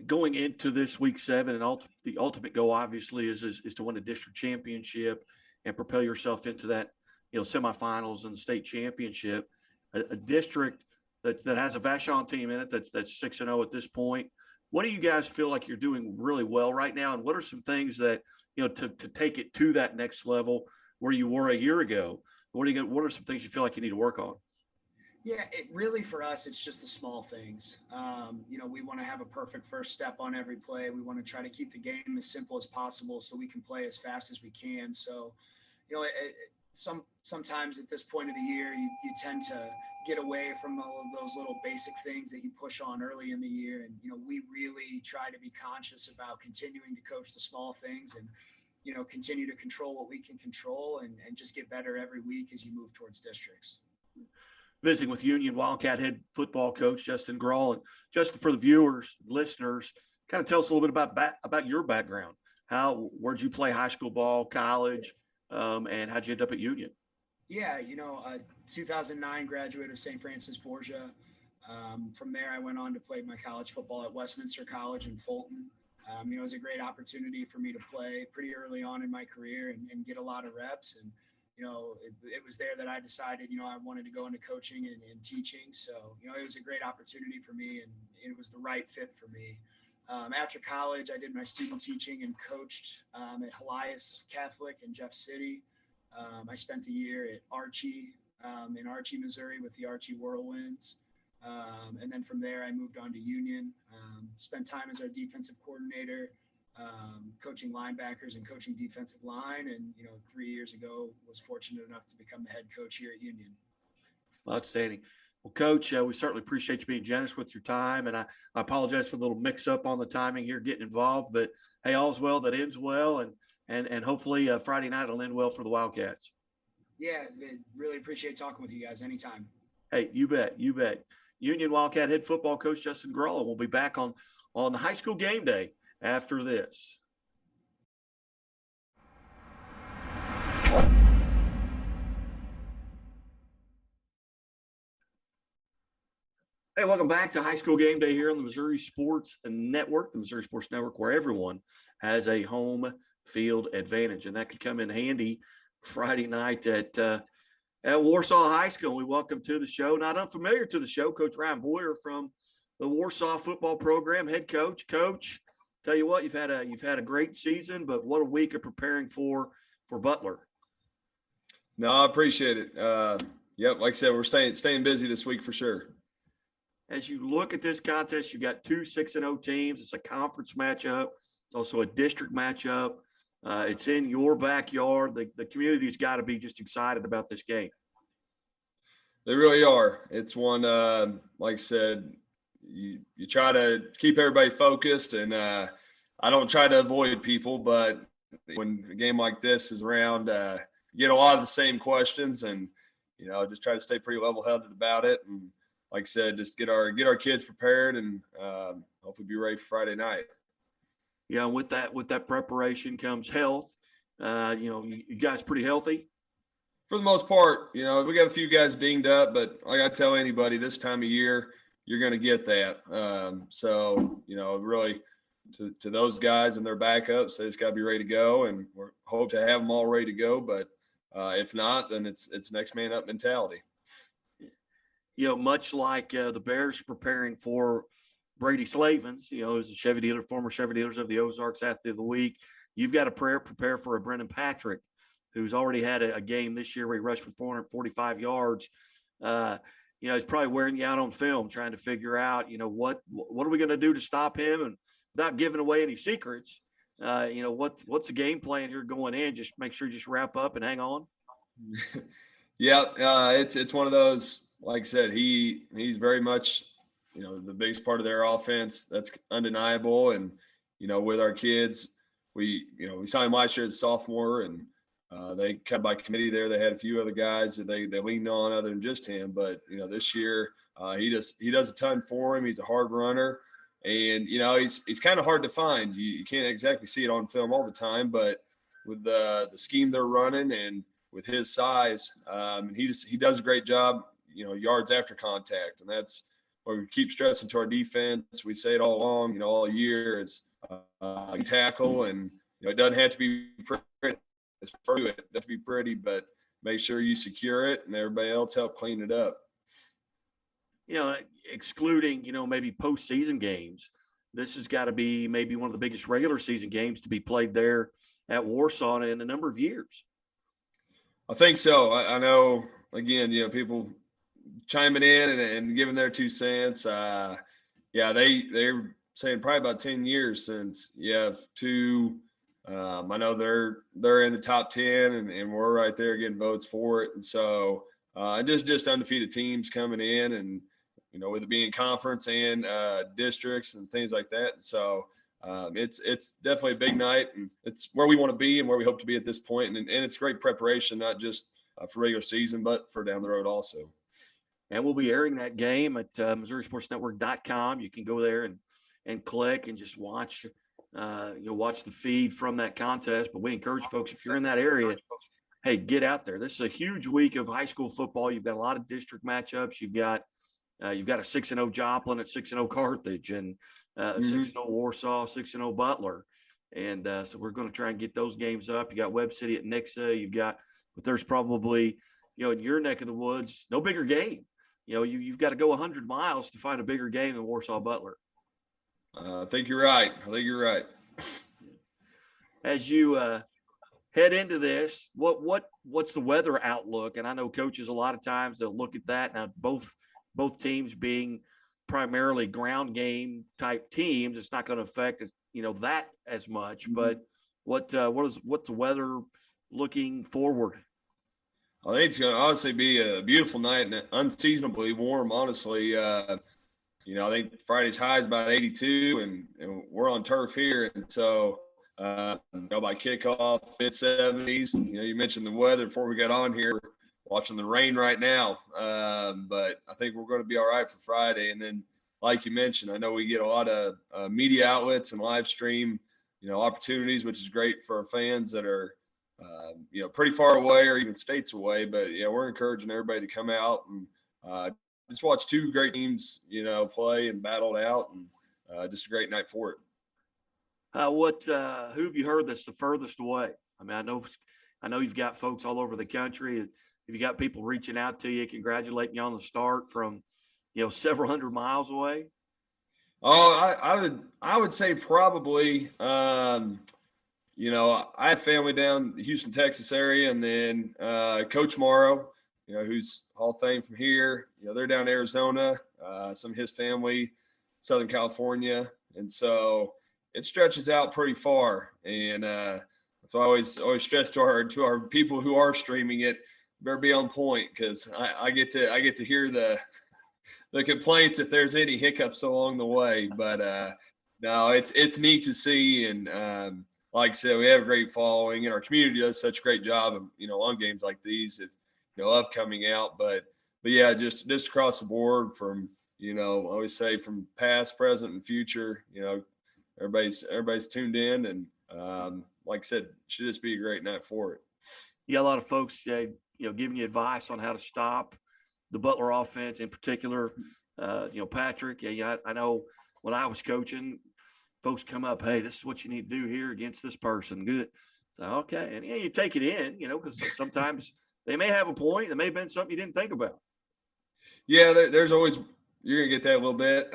Going into this week 7, and the ultimate goal, obviously, is to win a district championship and propel yourself into that, semifinals and the state championship. A district that has a Vashon team in it that's 6-0 at this point. What do you guys feel like you're doing really well right now? And what are some things that, to take it to that next level where you were a year ago? What are some things you feel like you need to work on? Yeah, it really, for us, it's just the small things. We want to have a perfect first step on every play. We want to try to keep the game as simple as possible so we can play as fast as we can. So, sometimes at this point of the year, you tend to get away from all of those little basic things that you push on early in the year. And, we really try to be conscious about continuing to coach the small things and, continue to control what we can control and just get better every week as you move towards districts. Visiting with Union Wildcat head football coach Justin Grawl. And Justin, for the viewers, listeners, kind of tell us a little bit about your background. Where'd you play high school ball, college? and how'd you end up at Union? Yeah, 2009 graduate of St. Francis Borgia. From there, I went on to play my college football at Westminster College in Fulton. It was a great opportunity for me to play pretty early on in my career and get a lot of reps. And, it was there that I decided, I wanted to go into coaching and teaching. So, it was a great opportunity for me and it was the right fit for me. After college, I did my student teaching and coached at Helias Catholic in Jeff City. I spent a year at Archie in Archie, Missouri with the Archie Whirlwinds. And then from there, I moved on to Union, spent time as our defensive coordinator, coaching linebackers and coaching defensive line. And, 3 years ago, was fortunate enough to become the head coach here at Union. Outstanding. Well, Coach, we certainly appreciate you being generous with your time. And I apologize for the little mix up on the timing here getting involved. But, hey, all's well that ends well. And hopefully Friday night will end well for the Wildcats. Yeah, really appreciate talking with you guys anytime. Hey, you bet. You bet. Union Wildcat head football coach Justin Grolla will be back on High School Game Day after this. Hey, welcome back to High School Game Day here on the Missouri Sports Network, the Missouri Sports Network, where everyone has a home field advantage, and that could come in handy Friday night at Warsaw High School. We welcome to the show, not unfamiliar to the show, Coach Ryan Boyer from the Warsaw football program, head coach. Coach, tell you what, you've had a great season, but what a week of preparing for Butler. No, I appreciate it. Yep, like I said, we're staying busy this week for sure. As you look at this contest, you've got 2 6-0 teams. It's a conference matchup. It's also a district matchup. It's in your backyard. The community's got to be just excited about this game. They really are. It's one, like I said, you try to keep everybody focused, and I don't try to avoid people, but when a game like this is around, you get a lot of the same questions, and just try to stay pretty level-headed about it. And like I said, just get our kids prepared, and hopefully be ready for Friday night. Yeah, with that preparation comes health. You guys pretty healthy? For the most part, we got a few guys dinged up, but like I tell anybody, this time of year, you're going to get that. So, really to those guys and their backups, they just got to be ready to go, and we hope to have them all ready to go. But if not, then it's next man up mentality. Much like the Bears preparing for Brady Slavens, who's a former Chevy dealers of the Ozarks Athlete of the Week. You've got to prepare for a Brendan Patrick, who's already had a game this year where he rushed for 445 yards. He's probably wearing you out on film, trying to figure out, what are we going to do to stop him, and without giving away any secrets. What's the game plan here going in? Just make sure you just wrap up and hang on. Yeah, it's one of those. Like I said, he's very much, the biggest part of their offense. That's undeniable. And, with our kids, we signed him last year as a sophomore, and they cut by committee there. They had a few other guys that they leaned on other than just him. But, this year he does a ton for him. He's a hard runner, and, he's kind of hard to find. You can't exactly see it on film all the time, but with the scheme they're running and with his size, he does a great job, yards after contact. And that's what we keep stressing to our defense. We say it all along, all year is tackle, and it doesn't have to be pretty. It's pretty. It doesn't have to be pretty, but make sure you secure it, and everybody else help clean it up. Excluding maybe postseason games, this has got to be maybe one of the biggest regular season games to be played there at Warsaw in a number of years. I think so. I know. Again, people chiming in and giving their 2 cents. They're saying probably about 10 years since you have 2. I know they're in the top 10, and we're right there getting votes for it. And so just undefeated teams coming in, and with it being conference and districts and things like that. And so it's definitely a big night, and it's where we want to be and where we hope to be at this point. And it's great preparation, not just for regular season, but for down the road also. And we'll be airing that game at MissouriSportsNetwork.com. You can go there and click and just watch, watch the feed from that contest. But we encourage folks, if you're in that area, hey, get out there. This is a huge week of high school football. You've got a lot of district matchups. You've got a 6-0 Joplin at 6-0 Carthage, and 6-0 Warsaw, 6-0 Butler. And so we're going to try and get those games up. You got Webb City at Nixa. You've got, but there's probably, in your neck of the woods, no bigger game. You've got to go 100 miles to find a bigger game than Warsaw Butler. I think you're right. As you head into this, what's the weather outlook? And I know coaches a lot of times they'll look at that. Now both teams being primarily ground game type teams, it's not going to affect that as much. But what's the weather looking forward? I think it's going to honestly be a beautiful night and unseasonably warm. Honestly, I think Friday's high is about 82, and we're on turf here, and so by kickoff mid-70s. You mentioned the weather before we got on here. We're watching the rain right now, but I think we're going to be all right for Friday. And then, like you mentioned, I know we get a lot of media outlets and live stream, opportunities, which is great for our fans that are, pretty far away or even states away. But yeah, we're encouraging everybody to come out and just watch two great teams, play and battle it out, and just a great night for it. Who have you heard that's the furthest away? I mean, I know you've got folks all over the country. Have you got people reaching out to you, congratulating you on the start from, several hundred miles away? Oh, I would say probably, I have family down the Houston, Texas area, and then Coach Morrow, who's Hall of Fame from here. They're down in Arizona, some of his family, Southern California. And so it stretches out pretty far. And so I always stress to our people who are streaming it, better be on point, because I get to hear the complaints if there's any hiccups along the way. But no, it's neat to see. And like I said, we have a great following, and our community does such a great job of, on games like these, of coming out. But yeah, just across the board from, I always say from past, present, and future, everybody's tuned in, and like I said, it should just be a great night for it. Yeah, a lot of folks, giving you advice on how to stop the Butler offense in particular. Patrick, I know when I was coaching, folks come up, hey, this is what you need to do here against this person. Good. So, okay. And you take it in, because sometimes they may have a point. There may have been something you didn't think about. Yeah, there's always, you're going to get that a little bit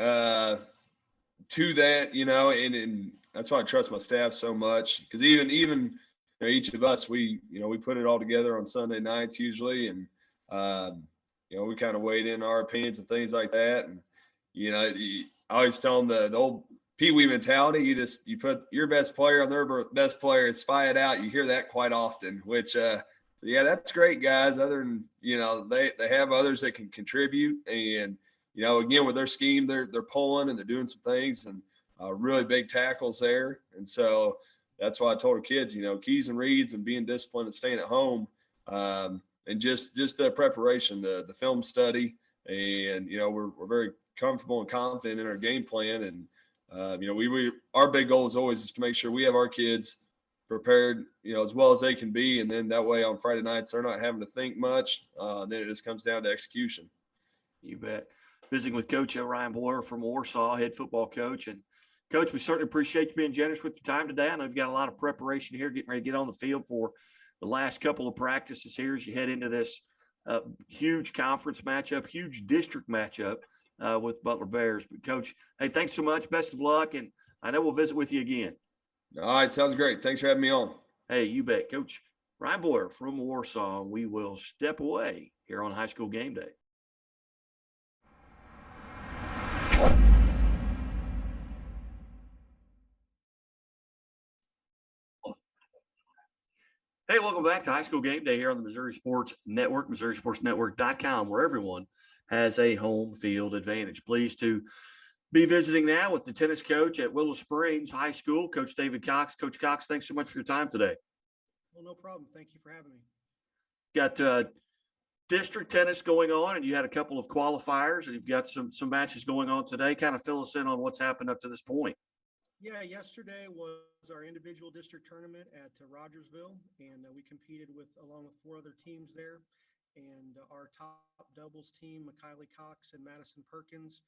to that, and that's why I trust my staff so much, because even each of us, we put it all together on Sunday nights usually, and we kind of weighed in our opinions and things like that. And I always tell them the old Pee-wee mentality. You put your best player on their best player and spy it out. You hear that quite often, which so yeah, that's great, guys. Other than they have others that can contribute, and again, with their scheme, they're pulling and they're doing some things, and really big tackles there. And so that's why I told our kids, keys and reads and being disciplined and staying at home, and just the preparation, the film study, and we're very comfortable and confident in our game plan. And our big goal is always to make sure we have our kids prepared, as well as they can be, and then that way on Friday nights they're not having to think much. Then it just comes down to execution. You bet. Visiting with Coach Ryan Boyer from Warsaw, head football coach. And Coach, we certainly appreciate you being generous with your time today. I know you've got a lot of preparation here, getting ready to get on the field for the last couple of practices here as you head into this huge conference matchup, huge district matchup with Butler Bears. But Coach, hey, thanks so much. Best of luck, and I know we'll visit with you again. All right, sounds great. Thanks for having me on. Hey, you bet. Coach Ryan Boyer from Warsaw. We will step away here on High School Game Day. Hey, welcome back to High School Game Day here on the Missouri Sports Network, MissouriSportsNetwork.com, where everyone has a home field advantage. Pleased to be visiting now with the tennis coach at Willow Springs High School, Coach David Cox. Coach Cox, thanks so much for your time today. Well, no problem. Thank you for having me. Got district tennis going on, and you had a couple of qualifiers, and you've got some matches going on today. Kind of fill us in on what's happened up to this point. Yeah, yesterday was our individual district tournament at Rogersville, and we competed along with 4 other teams there. And our top doubles team, McKiley Cox and Madison Perkins,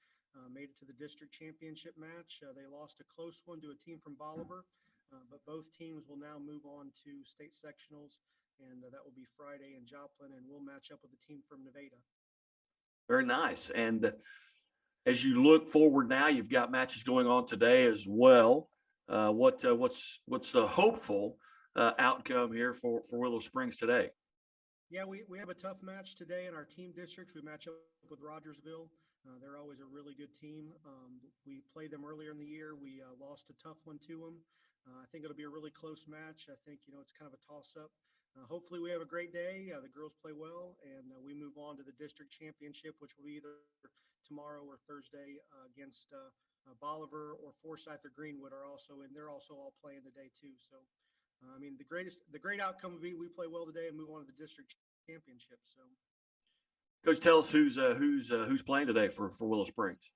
made it to the district championship match. They lost a close one to a team from Bolivar, but both teams will now move on to state sectionals, and that will be Friday in Joplin, and we'll match up with the team from Nevada. Very nice. And as you look forward now, you've got matches going on today as well. What's the hopeful outcome here for Willow Springs today? Yeah, we have a tough match today in our team districts. We match up with Rogersville. They're always a really good team. We played them earlier in the year. We lost a tough one to them. I think it'll be a really close match. I think, it's kind of a toss-up. Hopefully we have a great day. The girls play well, and we move on to the district championship, which will be either tomorrow or Thursday against Bolivar or Forsyth or Greenwood are also in. They're also all playing today too. So, the great outcome would be we play well today and move on to the district championship. So, Coach, tell us who's playing today for Willow Springs.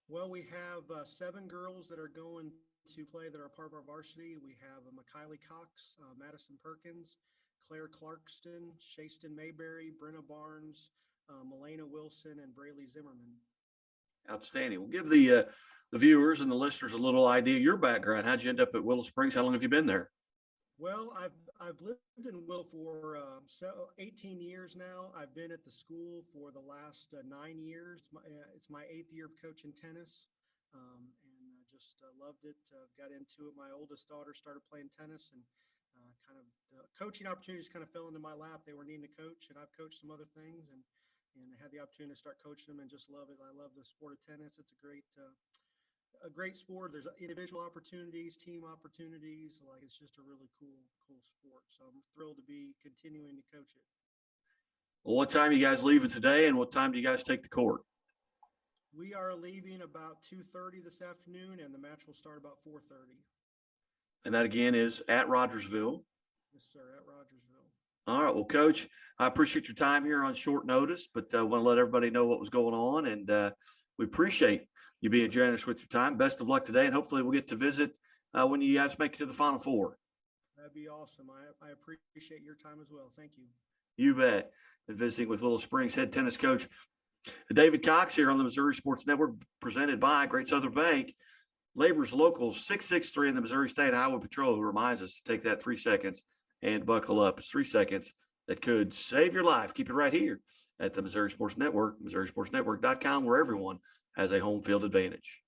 well, we have 7 girls that are going to play that are part of our varsity. We have McKiley Cox, Madison Perkins, Claire Clarkston, Shayston Mayberry, Brenna Barnes, Melena Wilson, and Braylee Zimmerman. Outstanding. We'll give the viewers and the listeners a little idea of your background. How'd you end up at Willow Springs? How long have you been there? Well, I've lived in Willow for 18 years now. I've been at the school for the last 9 years. It's my 8th year of coaching tennis, and I just loved it. Got into it. My oldest daughter started playing tennis, and kind of the coaching opportunities kind of fell into my lap. They were needing a coach, and I've coached some other things, and I had the opportunity to start coaching them and just love it. I love the sport of tennis. It's a great sport. There's individual opportunities, team opportunities. Like, it's just a really cool sport. So I'm thrilled to be continuing to coach it. Well, what time are you guys leaving today, and what time do you guys take the court? We are leaving about 2:30 this afternoon, and the match will start about 4:30. And that again is at Rogersville. Yes, sir, at Rogersville. All right. Well, Coach, I appreciate your time here on short notice, but I want to let everybody know what was going on, and we appreciate you being generous with your time. Best of luck today, and hopefully we'll get to visit when you guys make it to the Final Four. That'd be awesome. I appreciate your time as well. Thank you. You bet. And visiting with Willow Springs head tennis coach David Cox here on the Missouri Sports Network, presented by Great Southern Bank. Labor's Local 663 in the Missouri State Highway Patrol, who reminds us to take that 3 seconds and buckle up. It's 3 seconds that could save your life. Keep it right here at the Missouri Sports Network, MissouriSportsNetwork.com, where everyone has a home field advantage.